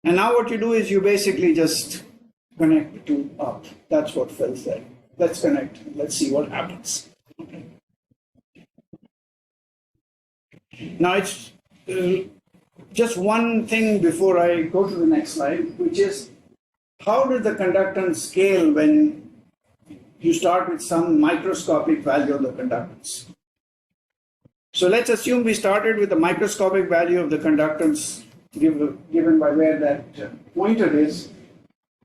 And now what you do is you basically just connect the two up. That's what fills there. Let's connect. Let's see what happens. Okay. Now it's just one thing before I go to the next slide, which is how does the conductance scale when you start with some microscopic value of the conductance? So let's assume we started with the microscopic value of the conductance given by where that pointer is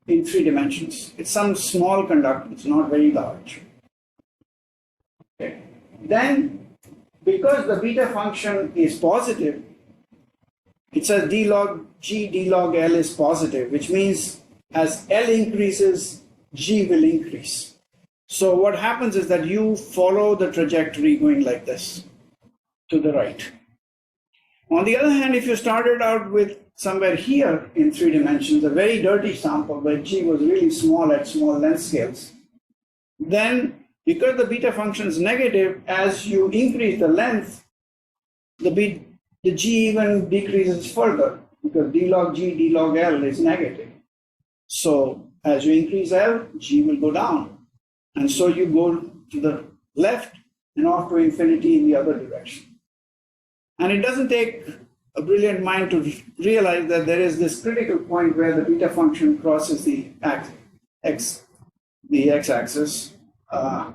in 3 dimensions. It's some small conductance, not very large. Okay. Then, because the beta function is positive, it says d log g d log L is positive, which means as L increases, g will increase. So what happens is that you follow the trajectory going like this to the right. On the other hand, if you started out with somewhere here in 3 dimensions, a very dirty sample where g was really small at small length scales, then because the beta function is negative, as you increase the length, the g even decreases further because d log g d log L is negative. So as you increase L, g will go down. And so you go to the left and off to infinity in the other direction. And it doesn't take a brilliant mind to realize that there is this critical point where the beta function crosses the x-axis. And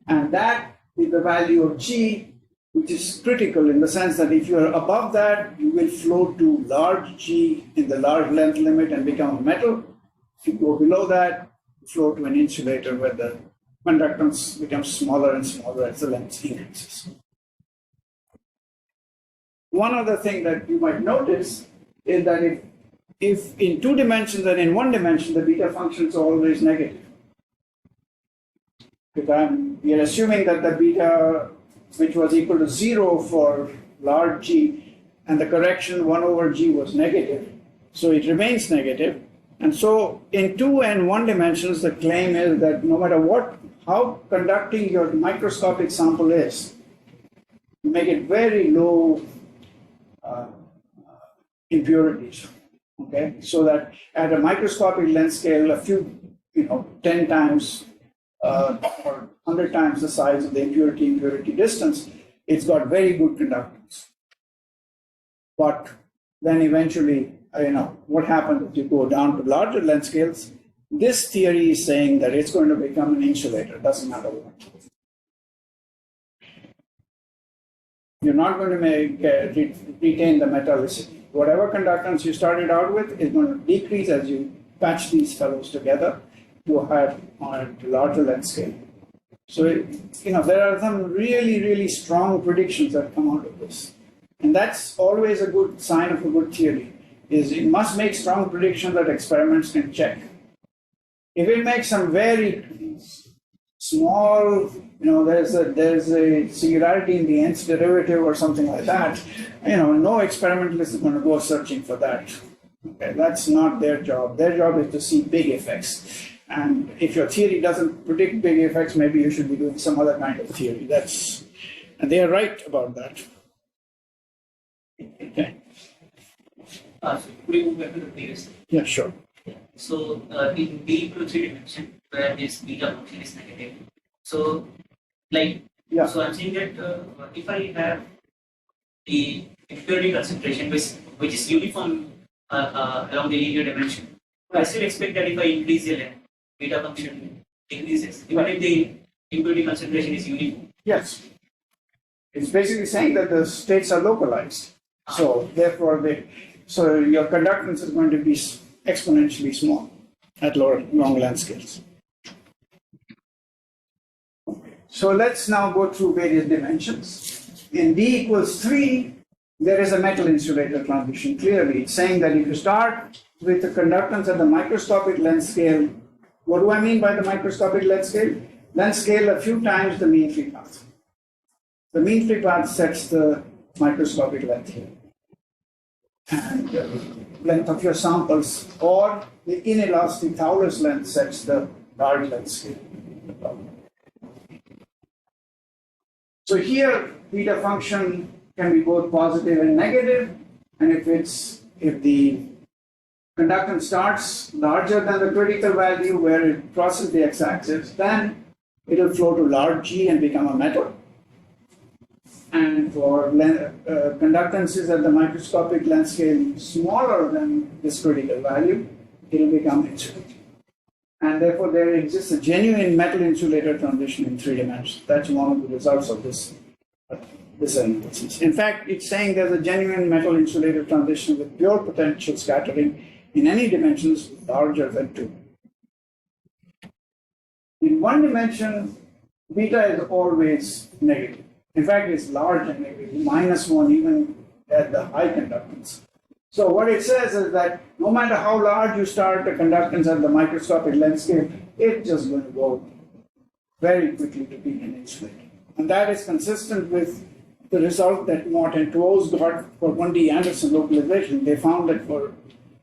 that is the value of g, which is critical in the sense that if you are above that, you will float to large g in the large length limit and become a metal. If you go below that, you float to an insulator where the conductance becomes smaller and smaller as the length increases. One other thing that you might notice is that if in 2 dimensions and in 1 dimension, the beta function is always negative. Because we are assuming that the beta, which was equal to 0 for large g, and the correction 1 over g was negative, so it remains negative. And so in 2 and 1 dimensions, the claim is that no matter how conducting your microscopic sample is, you make it very low impurities, okay? So that at a microscopic length scale, a few, 10 times or 100 times the size of the impurity distance, it's got very good conductance. But then eventually, what happens if you go down to larger length scales? This theory is saying that it's going to become an insulator, doesn't matter what. You're not going to retain the metallicity. Whatever conductance you started out with is going to decrease as you patch these fellows together to a larger length scale. So, there are some really, really strong predictions that come out of this. And that's always a good sign of a good theory, is it must make strong predictions that experiments can check. If it makes some very small, there's a singularity in the nth derivative or something like that, no experimentalist is going to go searching for that. Okay, that's not their job. Their job is to see big effects. And if your theory doesn't predict big effects, maybe you should be doing some other kind of theory. And they are right about that. Okay. So could we move back to the previous slide? Yeah, sure. So in B equal to 3 dimension, where this beta function is negative. So so I'm saying that if I have the impurity concentration which is uniform along the linear dimension, I still expect that if I increase the length, beta function decreases, even if the impurity concentration is uniform. Yes. It's basically saying that the states are localized. So therefore, so your conductance is going to be exponentially small at long length scales. So let's now go through various dimensions. In D equals 3, there is a metal insulator transition. Clearly, it's saying that if you start with the conductance at the microscopic length scale, what do I mean by the microscopic length scale? Length scale a few times the mean free path. The mean free path sets the microscopic length here. And the length of your samples, or the inelastic Thouless length sets the large length scale. So here, beta function can be both positive and negative, and if the conductance starts larger than the critical value where it crosses the x-axis, then it will flow to large G and become a metal. And for conductances at the microscopic length scale smaller than this critical value, it will become insulating. And therefore, there exists a genuine metal-insulator transition in 3 dimensions. That's one of the results of this analysis. In fact, it's saying there's a genuine metal-insulator transition with pure potential scattering in any dimensions larger than 2. In 1 dimension, beta is always negative. In fact, it's large and negative, -1 even at the high conductance. So what it says is that no matter how large you start the conductance at the microscopic length scale, it's just going to go very quickly to being an insulator. And that is consistent with the result that Mott and Tuo's got for 1D Anderson localization. They found that for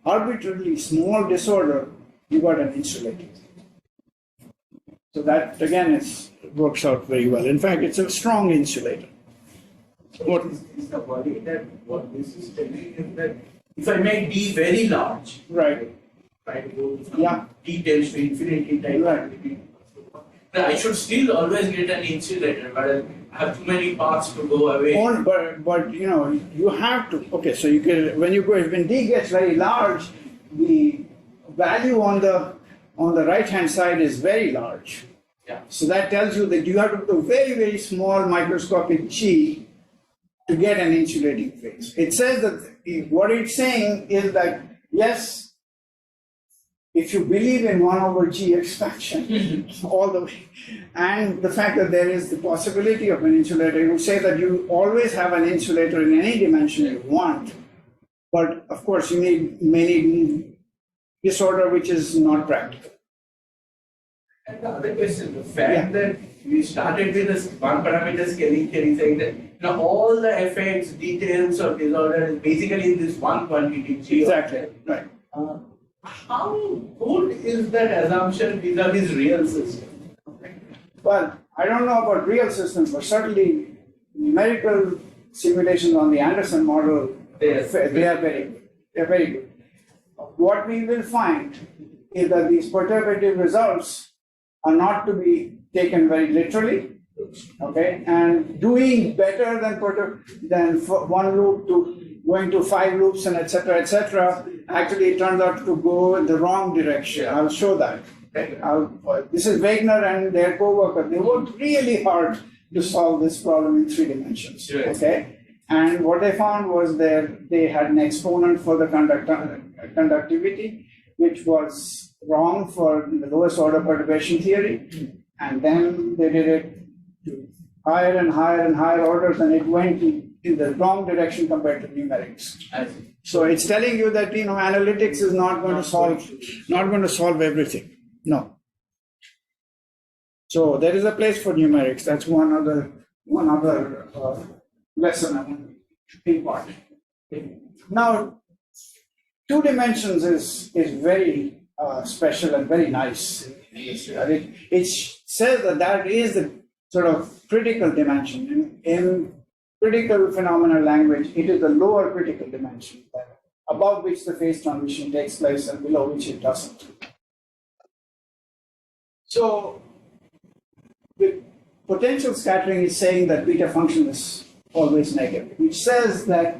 arbitrarily small disorder, you got an insulator. So that, again, works out very well. In fact, it's a strong insulator. What is the worry that what this is telling is that if I make D very large, right, try to go from D tends to infinity type, right, I should still always get an insulator, but I have too many paths to go away. But you know, you have to. Okay, so you can when D gets very large, the value on the right hand side is very large. Yeah. So that tells you that you have to put a very, very small microscopic G to get an insulating phase. It says that what it's saying is that yes, if you believe in 1/G expansion all the way, and the fact that there is the possibility of an insulator, you say that you always have an insulator in any dimension you want, but of course you may need disorder which is not practical. And the other question, the fact that we started with this one parameter scaling theory saying that all the effects, details of disorder is basically in this one quantity G. Exactly, right. How good is that assumption vis-a-vis real system? Well, I don't know about real systems, but certainly numerical simulations on the Anderson model, they are very good. They're very good. What we will find is that these perturbative results are not to be taken very literally, okay? And doing better than one loop to going to 5 loops and etc., actually it turns out to go in the wrong direction. I'll show that. Okay? This is Wagner and their co-worker. They worked really hard to solve this problem in 3 dimensions. Okay? And what they found was that they had an exponent for the conductivity, which was wrong for the lowest order perturbation theory. And then they did it to higher and higher and higher orders, and it went in the wrong direction compared to numerics. So it's telling you that analytics is not going to solve everything. No. So there is a place for numerics. That's one other lesson I want to impart. Now, 2 dimensions is very special and very nice. It says that is the sort of critical dimension. In critical phenomenal language, it is the lower critical dimension, above which the phase transition takes place and below which it doesn't. So, the potential scattering is saying that beta function is always negative, which says that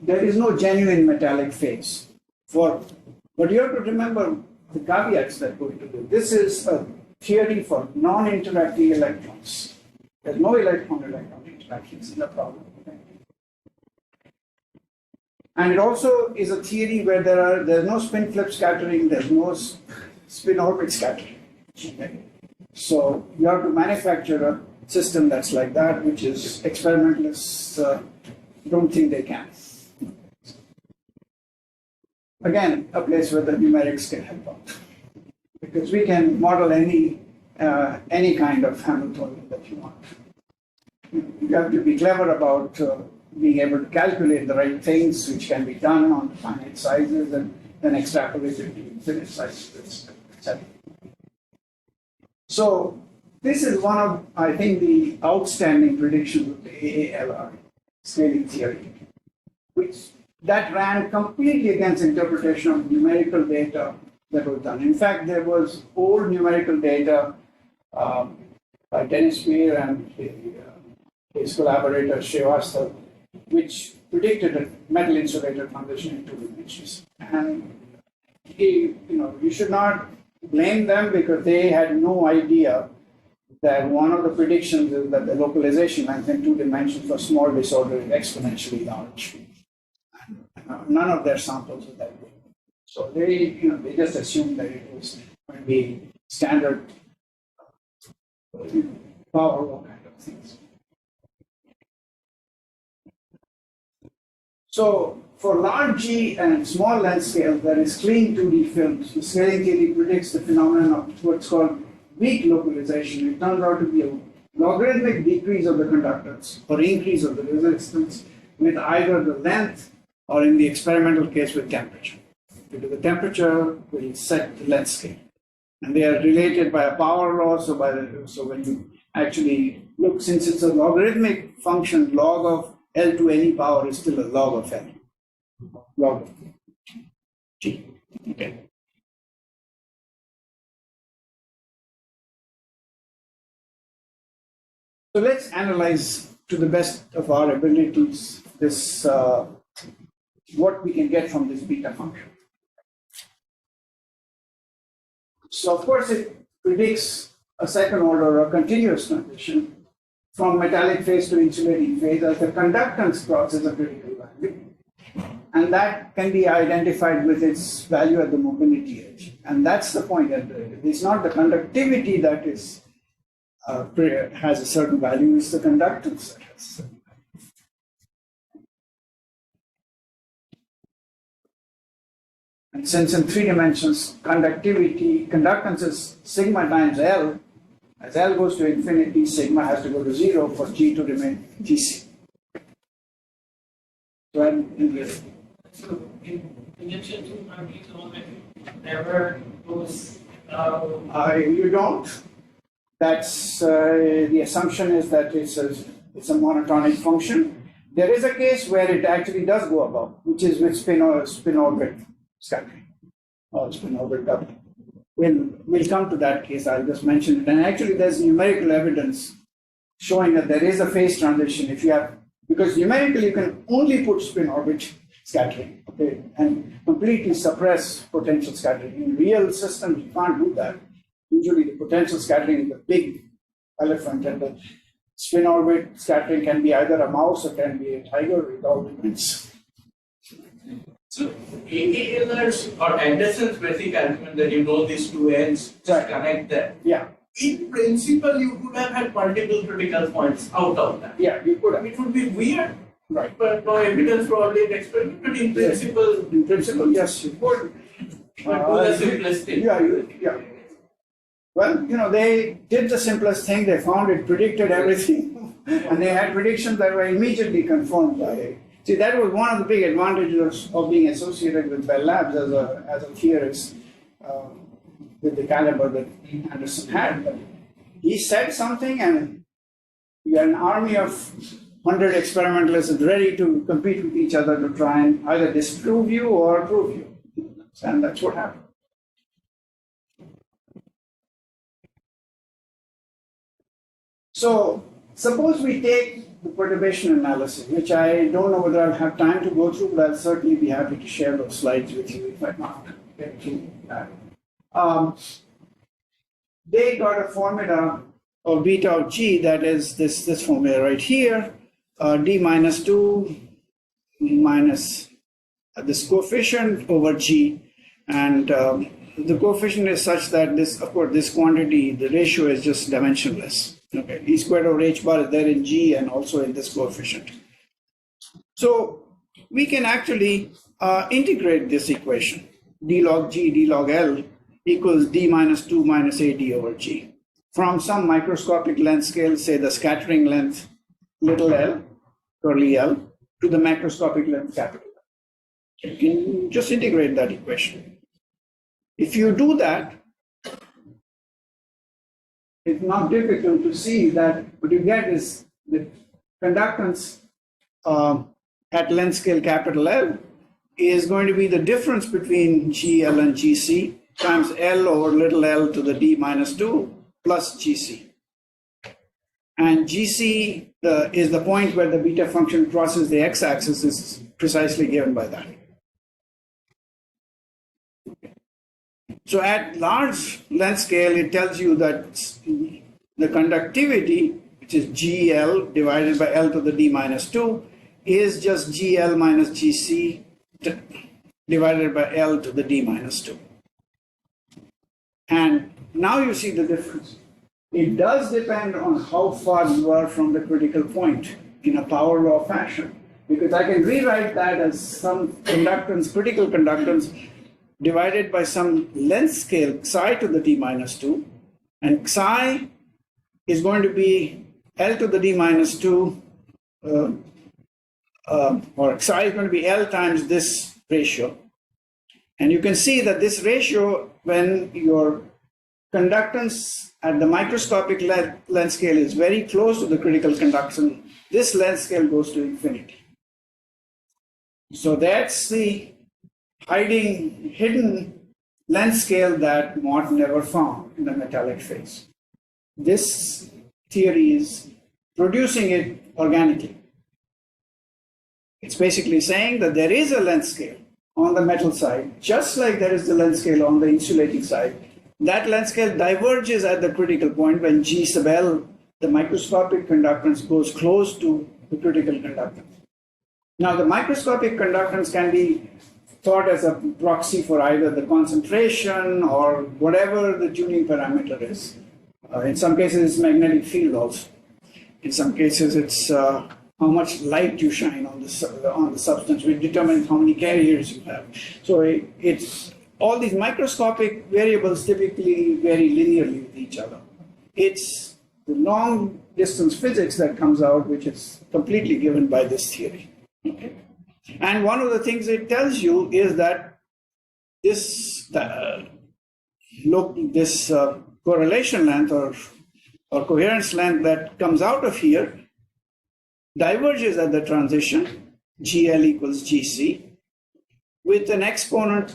there is no genuine metallic phase. But you have to remember the caveats that go into this. This is a theory for non-interacting electrons. There's no electron-electron interactions in the problem. And it also is a theory where there's no spin flip scattering, there's no spin orbit scattering. Okay. So you have to manufacture a system that's like that, which is experimentalists don't think they can. Again, a place where the numerics can help out, because we can model any kind of Hamiltonian that you want. You have to be clever about being able to calculate the right things, which can be done on finite sizes and then extrapolate it to infinite sizes, etc. So this is one of, I think, the outstanding predictions of the AALR scaling theory, which that ran completely against interpretation of numerical data that was done. In fact, there was old numerical data by Dennis Spear and his collaborator Srivastava, which predicted a metal insulator transition in 2 dimensions. And you should not blame them because they had no idea that one of the predictions is that the localization length in 2 dimensions for small disorder is exponentially large. And none of their samples were that big. So they just assumed that it was going to be standard power law kind of things. So for large G and small length scale, there is clean 2D films. The scaling theory predicts the phenomenon of what's called weak localization. It turns out to be a logarithmic decrease of the conductance or increase of the resistance with either the length or in the experimental case with temperature. Because the temperature will set the length scale. And they are related by a power law, so when you actually look, since it's a logarithmic function, log of L to any power is still a log of L. Log of T. Okay. So let's analyze to the best of our abilities this what we can get from this beta function. So of course it predicts a second order or continuous transition from metallic phase to insulating phase as the conductance crosses a critical value. And that can be identified with its value at the mobility edge. And that's the point. It's not the conductivity that is has a certain value, it's the conductance that has a certain value. And since in 3 dimensions, conductance is sigma times L, as L goes to infinity, sigma has to go to 0 for G to remain GC. So in conjunction to harmonic never goes. You don't. That's the assumption is that it's a monotonic function. There is a case where it actually does go above, which is with spin orbit scattering or spin orbit doubling. We'll come to that case. I'll just mention it. And actually, there's numerical evidence showing that there is a phase transition if you have, because numerically you can only put spin orbit scattering, okay, and completely suppress potential scattering. In real systems, you can't do that. Usually, the potential scattering is a big elephant, and the spin orbit scattering can be either a mouse or can be a tiger. It all depends. So AALR's or Anderson's basic argument that these 2 ends just connect them. Yeah. In principle, you could have had multiple critical points out of that. Yeah, you could have. It would be weird, Right. but no evidence for the experiment. But in principle, Yes, you could. But do the simplest thing. Yeah. Well, they did the simplest thing. They found it predicted everything, and they had predictions that were immediately confirmed by it. See, that was one of the big advantages of being associated with Bell Labs as a theorist with the caliber that Anderson had. But he said something, and you had an army of 100 experimentalists ready to compete with each other to try and either disprove you or prove you. And that's what happened. So, suppose we take the perturbation analysis, which I don't know whether I'll have time to go through, but I'll certainly be happy to share those slides with you if I not get through that. They got a formula of beta of G, that is this formula right here, D minus 2 minus this coefficient over G, and the coefficient is such that this, of course, this quantity, the ratio is just dimensionless. Okay, E squared over H bar is there in G and also in this coefficient. So we can actually integrate this equation. D log G, D log L equals D minus 2 minus AD over G. From some microscopic length scale, say the scattering length little l, curly L, to the macroscopic length capital L. You can just integrate that equation. If you do that, it's not difficult to see that what you get is the conductance at length scale capital L is going to be the difference between GL and GC times L over little l to the d minus 2 plus GC. And GC is the point where the beta function crosses the x-axis, is precisely given by that. So at large length scale, it tells you that the conductivity, which is GL divided by L to the d minus 2, is just GL minus GC divided by L to the d minus 2. And now you see the difference. It does depend on how far you are from the critical point in a power law fashion, because I can rewrite that as some conductance, critical conductance, divided by some length scale psi to the d minus 2, and psi is going to be L to the d minus 2, or psi is going to be L times this ratio. And you can see that this ratio, when your conductance at the microscopic length scale is very close to the critical conduction, this length scale goes to infinity. So that's the hidden length scale that Mott never found in the metallic phase. This theory is producing it organically. It's basically saying that there is a length scale on the metal side, just like there is the length scale on the insulating side. That length scale diverges at the critical point when G sub L, the microscopic conductance, goes close to the critical conductance. Now, the microscopic conductance can be thought as a proxy for either the concentration or whatever the tuning parameter is. In some cases, it's magnetic field also. In some cases, it's how much light you shine on the substance, which determines how many carriers you have. So it's all these microscopic variables typically vary linearly with each other. It's the long distance physics that comes out, which is completely given by this theory. Okay? And one of the things it tells you is that this correlation length or coherence length that comes out of here diverges at the transition, GL equals GC, with an exponent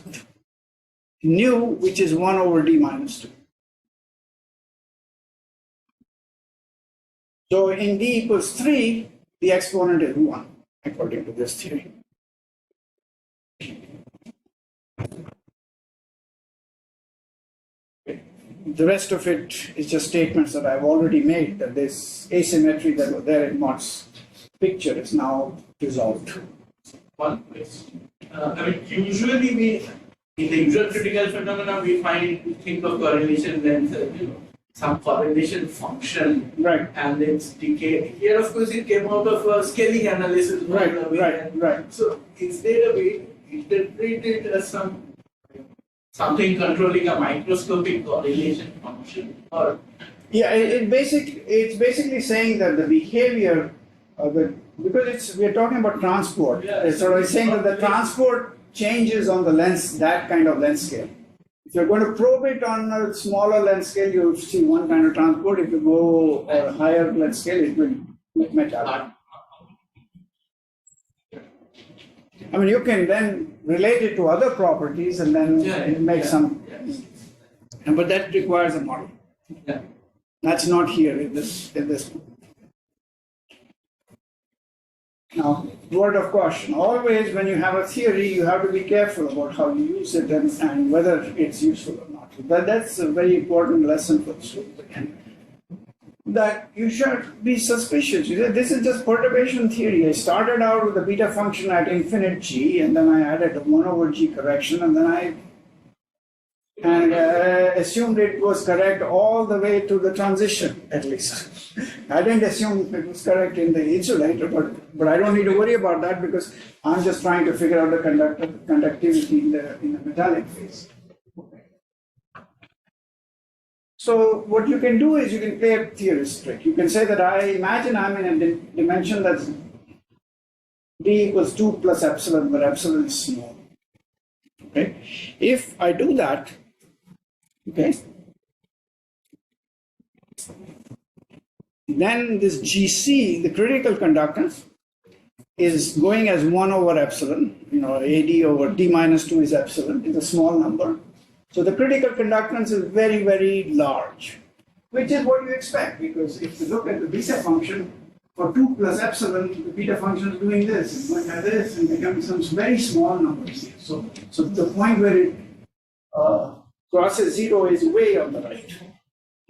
nu, which is 1 over d minus 2. So in d equals 3, the exponent is 1, according to this theory. The rest of it is just statements that I've already made, that this asymmetry that was there in Mott's picture is now resolved. One question. Usually in the usual critical phenomena, we think of correlation length, some correlation function, right, and its decay. Here, of course, it came out of a scaling analysis. Right. So, is there a way to interpret it as something controlling a microscopic correlation function, or? Yeah, it's basically saying that the behavior of because we're talking about transport. Yeah, it's sort of saying that the transport changes on the length, that kind of length scale. If you're going to probe it on a smaller length scale, you see one kind of transport. If you go a higher length scale, it will match out. I mean, you can then relate it to other properties and then make some. But that requires a model. Yeah. That's not here in this. Now, word of caution, always when you have a theory, you have to be careful about how you use it and whether it's useful or not. That's a very important lesson for the students again. That you should be suspicious. This is just perturbation theory. I started out with a beta function at infinite G, and then I added a 1 over G correction, and then I assumed it was correct all the way to the transition, at least. I didn't assume it was correct in the insulator, but I don't need to worry about that because I'm just trying to figure out the conductivity in the metallic phase. So what you can do is you can play a theorist trick. You can say that I imagine I'm in a dimension that's d equals 2 plus epsilon, where epsilon is small. Okay? If I do that, okay, Then this GC, the critical conductance, is going as 1 over epsilon. AD over T minus 2 is epsilon. It's a small number. So the critical conductance is very, very large, which is what you expect, because if you look at the beta function, for 2 plus epsilon, the beta function is doing this, it's going like this, and becomes some very small numbers here. So the point where it crosses 0 is way on the right.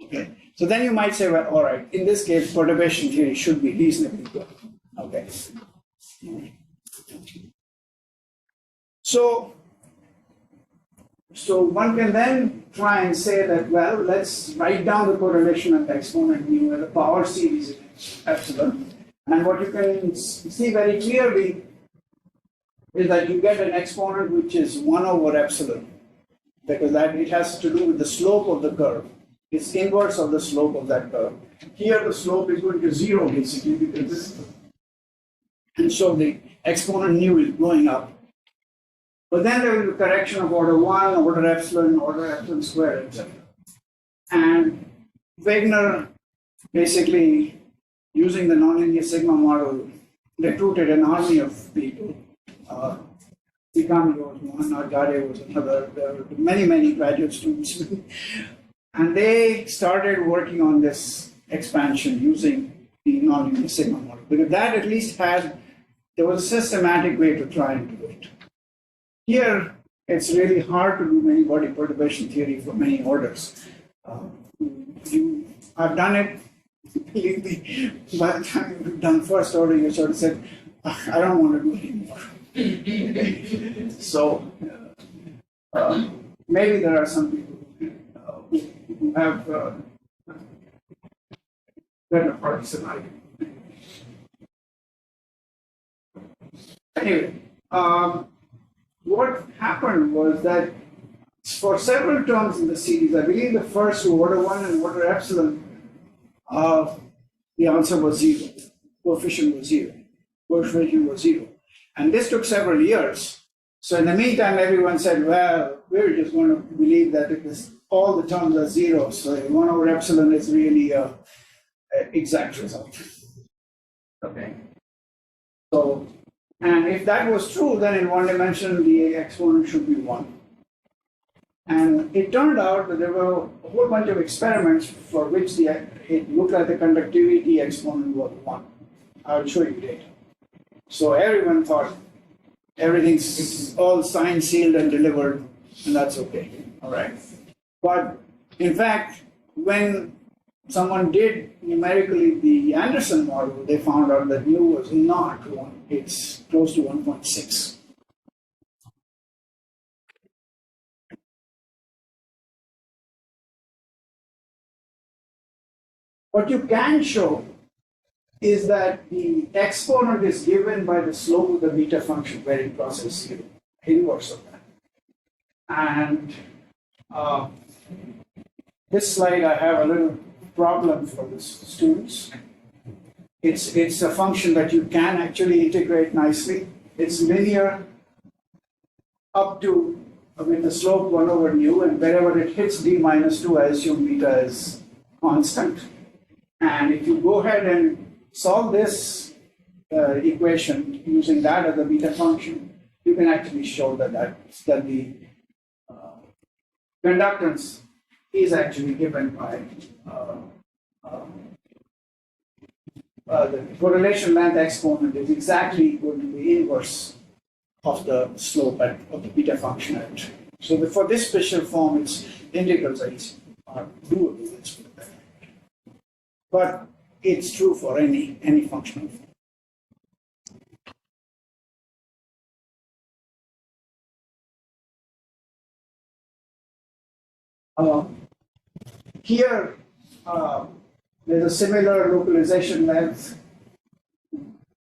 Okay. So then you might say, well, all right, in this case, perturbation theory should be reasonably good. Okay. So one can then try and say that, well, let's write down the correlation of exponent mu as a power series in epsilon. And what you can see very clearly is that you get an exponent which is 1 over epsilon, because that it has to do with the slope of the curve. It's inverse of the slope of that curve. Here the slope is going to 0 basically, because this, and so the exponent nu is going up. But then there will be correction of order 1, order epsilon squared, etc. And Wegener, basically using the nonlinear sigma model, recruited an army of people. Tikami was one, Argade was another. There were many graduate students. And they started working on this expansion using the nonlinear sigma model. Because that at least there was a systematic way to try and do it. Here, it's really hard to do many body perturbation theory for many orders. I've done it, believe me, by the time you've done first order, you sort of said, I don't want to do it anymore. So, maybe there are some people who have better parts than I do. Anyway, what happened was that for several terms in the series, I believe the first order 1 and order epsilon, the answer was 0. Coefficient was 0. Coefficient was 0. And this took several years. So in the meantime, everyone said, well, we're just going to believe that all the terms are 0. So 1 over epsilon is really an exact result. Okay. So, and if that was true, then in one dimension, the exponent should be 1. And it turned out that there were a whole bunch of experiments for which it looked like the conductivity exponent was 1. I'll show you data. So everyone thought everything's all signed, sealed, and delivered, and that's okay. All right. But in fact, when someone did numerically the Anderson model, they found out that mu was not 1. It's close to 1.6. What you can show is that the exponent is given by the slope of the beta function where it crosses 0, inverse of that. And this slide, I have a little problem for the students. It's a function that you can actually integrate nicely. It's linear up to with the slope 1 over nu, and wherever it hits d minus 2, I assume beta is constant. And if you go ahead and solve this equation using that as a beta function, you can actually show that the conductance is actually given by the correlation length exponent is exactly equal to the inverse of the slope of the beta function. So for this special form, its integrals are doable. Let's put it that way. But it's true for any functional form. Here, there's a similar localization length,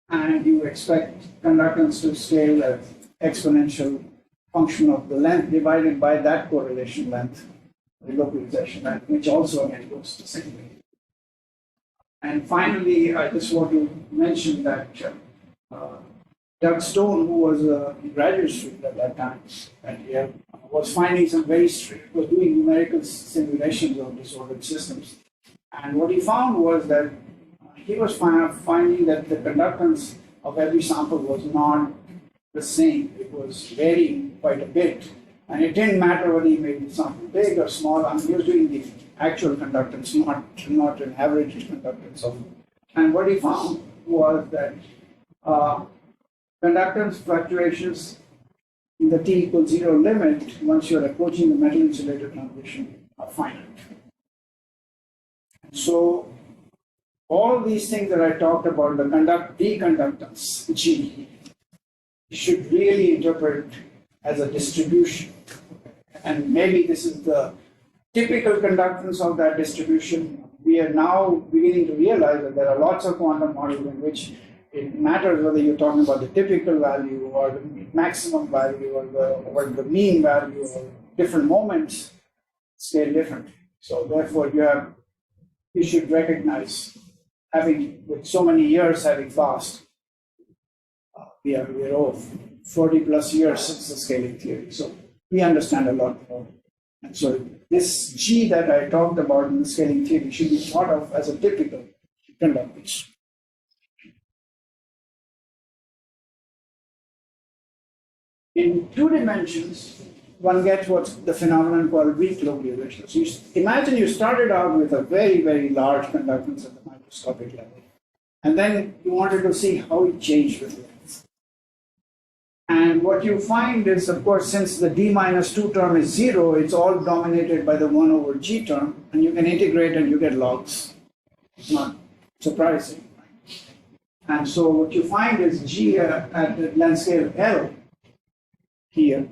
and you expect conductance to scale as exponential function of the length divided by that correlation length, the localization length, which also again goes the same way. And finally, I just want to mention that Doug Stone, who was a graduate student at that time at Yale, was finding some was doing numerical simulations of disordered systems. And what he found was that he was finding that the conductance of every sample was not the same. It was varying quite a bit. And it didn't matter whether he made the sample big or small. I mean, he was doing the actual conductance, not an average conductance of. And what he found was that conductance fluctuations in the t equals 0 limit, once you're approaching the metal insulator transition, are finite. So all these things that I talked about, the deconductance, G, you should really interpret as a distribution. And maybe this is the typical conductance of that distribution. We are now beginning to realize that there are lots of quantum models in which it matters whether you're talking about the typical value or the maximum value or the mean value or different moments scale different. So therefore you should recognize, with so many years having passed, we are 40 plus years since the scaling theory. So we understand a lot more. And so this G that I talked about in the scaling theory should be thought of as a typical conductance. In 2 dimensions, one gets what's the phenomenon called weak localization. So imagine you started out with a very, very large conductance at the microscopic level. And then you wanted to see how it changed with length. And what you find is, of course, since the d minus 2 term is 0, it's all dominated by the 1 over g term, and you can integrate and you get logs. It's not surprising. And so what you find is g at the length scale L here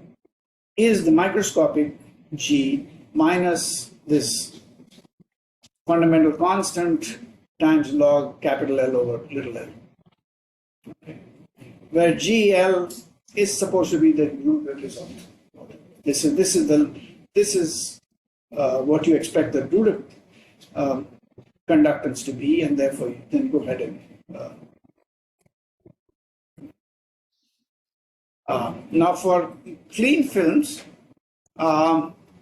is the microscopic g minus this fundamental constant times log capital L over little l. Okay. Where GL is supposed to be the Drude result. This is what you expect the Drude conductance to be, and therefore you can go ahead and now for clean films,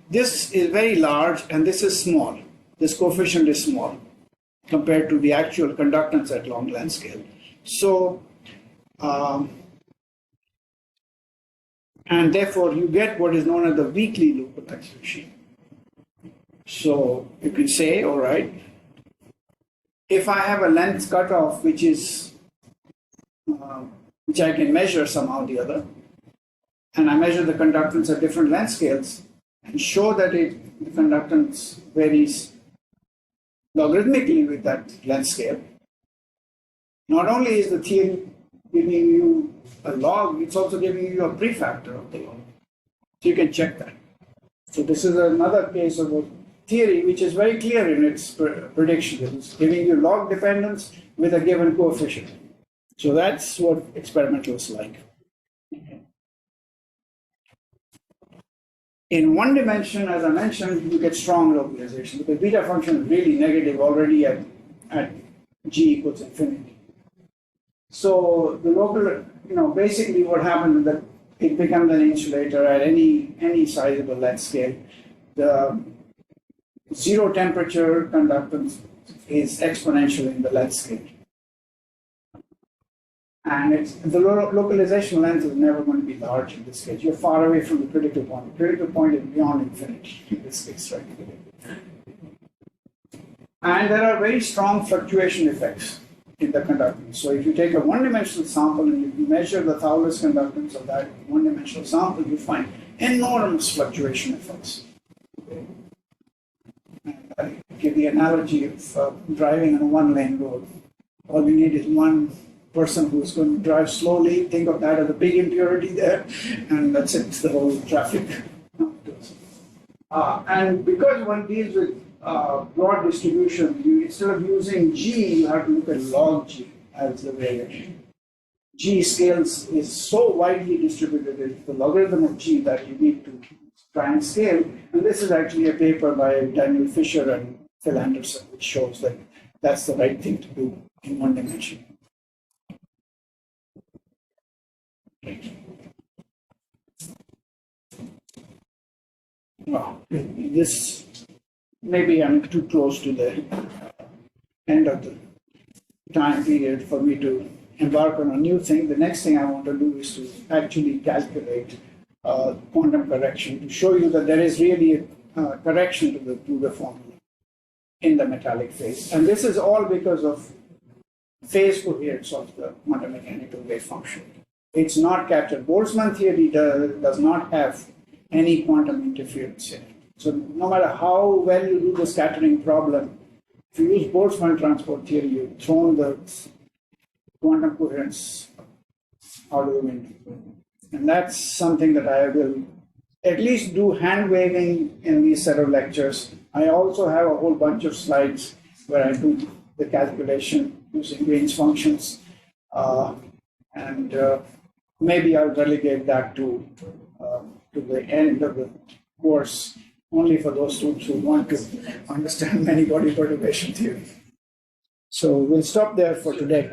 this is very large and this is small. This coefficient is small compared to the actual conductance at long length scale. So, and therefore you get what is known as the weakly localization. So you can say, all right, if I have a length cutoff which is which I can measure somehow or the other, and I measure the conductance at different length scales and show that the conductance varies logarithmically with that length scale, not only is the theory giving you a log, it's also giving you a prefactor of the log. So you can check that. So this is another case of a theory which is very clear in its prediction. It's giving you log dependence with a given coefficient. So that's what experimental is like. In 1 dimension, as I mentioned, you get strong localization. The beta function is really negative already at g equals infinity. So the local, basically what happens is that it becomes an insulator at any sizable length scale. The 0 temperature conductance is exponential in the length scale. And the localization length is never going to be large in this case. You're far away from the critical point. The critical point is beyond infinity in this case, right? And there are very strong fluctuation effects in the conductance. So if you take a 1-dimensional sample and you measure the Thouless conductance of that 1-dimensional sample, you find enormous fluctuation effects. Okay. And I give the analogy of driving on a 1-lane road. All you need is one person who's going to drive slowly. Think of that as a big impurity there, and that's it, the whole traffic. And because one deals with broad distribution, instead of using G, you have to look at log G as the variation. G scales is so widely distributed, it's the logarithm of G that you need to try and scale. And this is actually a paper by Daniel Fisher and Phil Anderson, which shows that that's the right thing to do in 1 dimension. Oh, this, maybe I'm too close to the end of the time period for me to embark on a new thing. The next thing I want to do is to actually calculate quantum correction to show you that there is really a correction to the formula in the metallic phase. And this is all because of phase coherence of the quantum mechanical wave function. It's not captured. Boltzmann theory does not have any quantum interference in it. So no matter how well you do the scattering problem, if you use Boltzmann transport theory, you've thrown the quantum coherence out of the window. And that's something that I will at least do hand waving in these set of lectures. I also have a whole bunch of slides where I do the calculation using Green's functions. Maybe I'll relegate that to the end of the course, only for those students who want to understand many body perturbation theory. So we'll stop there for today.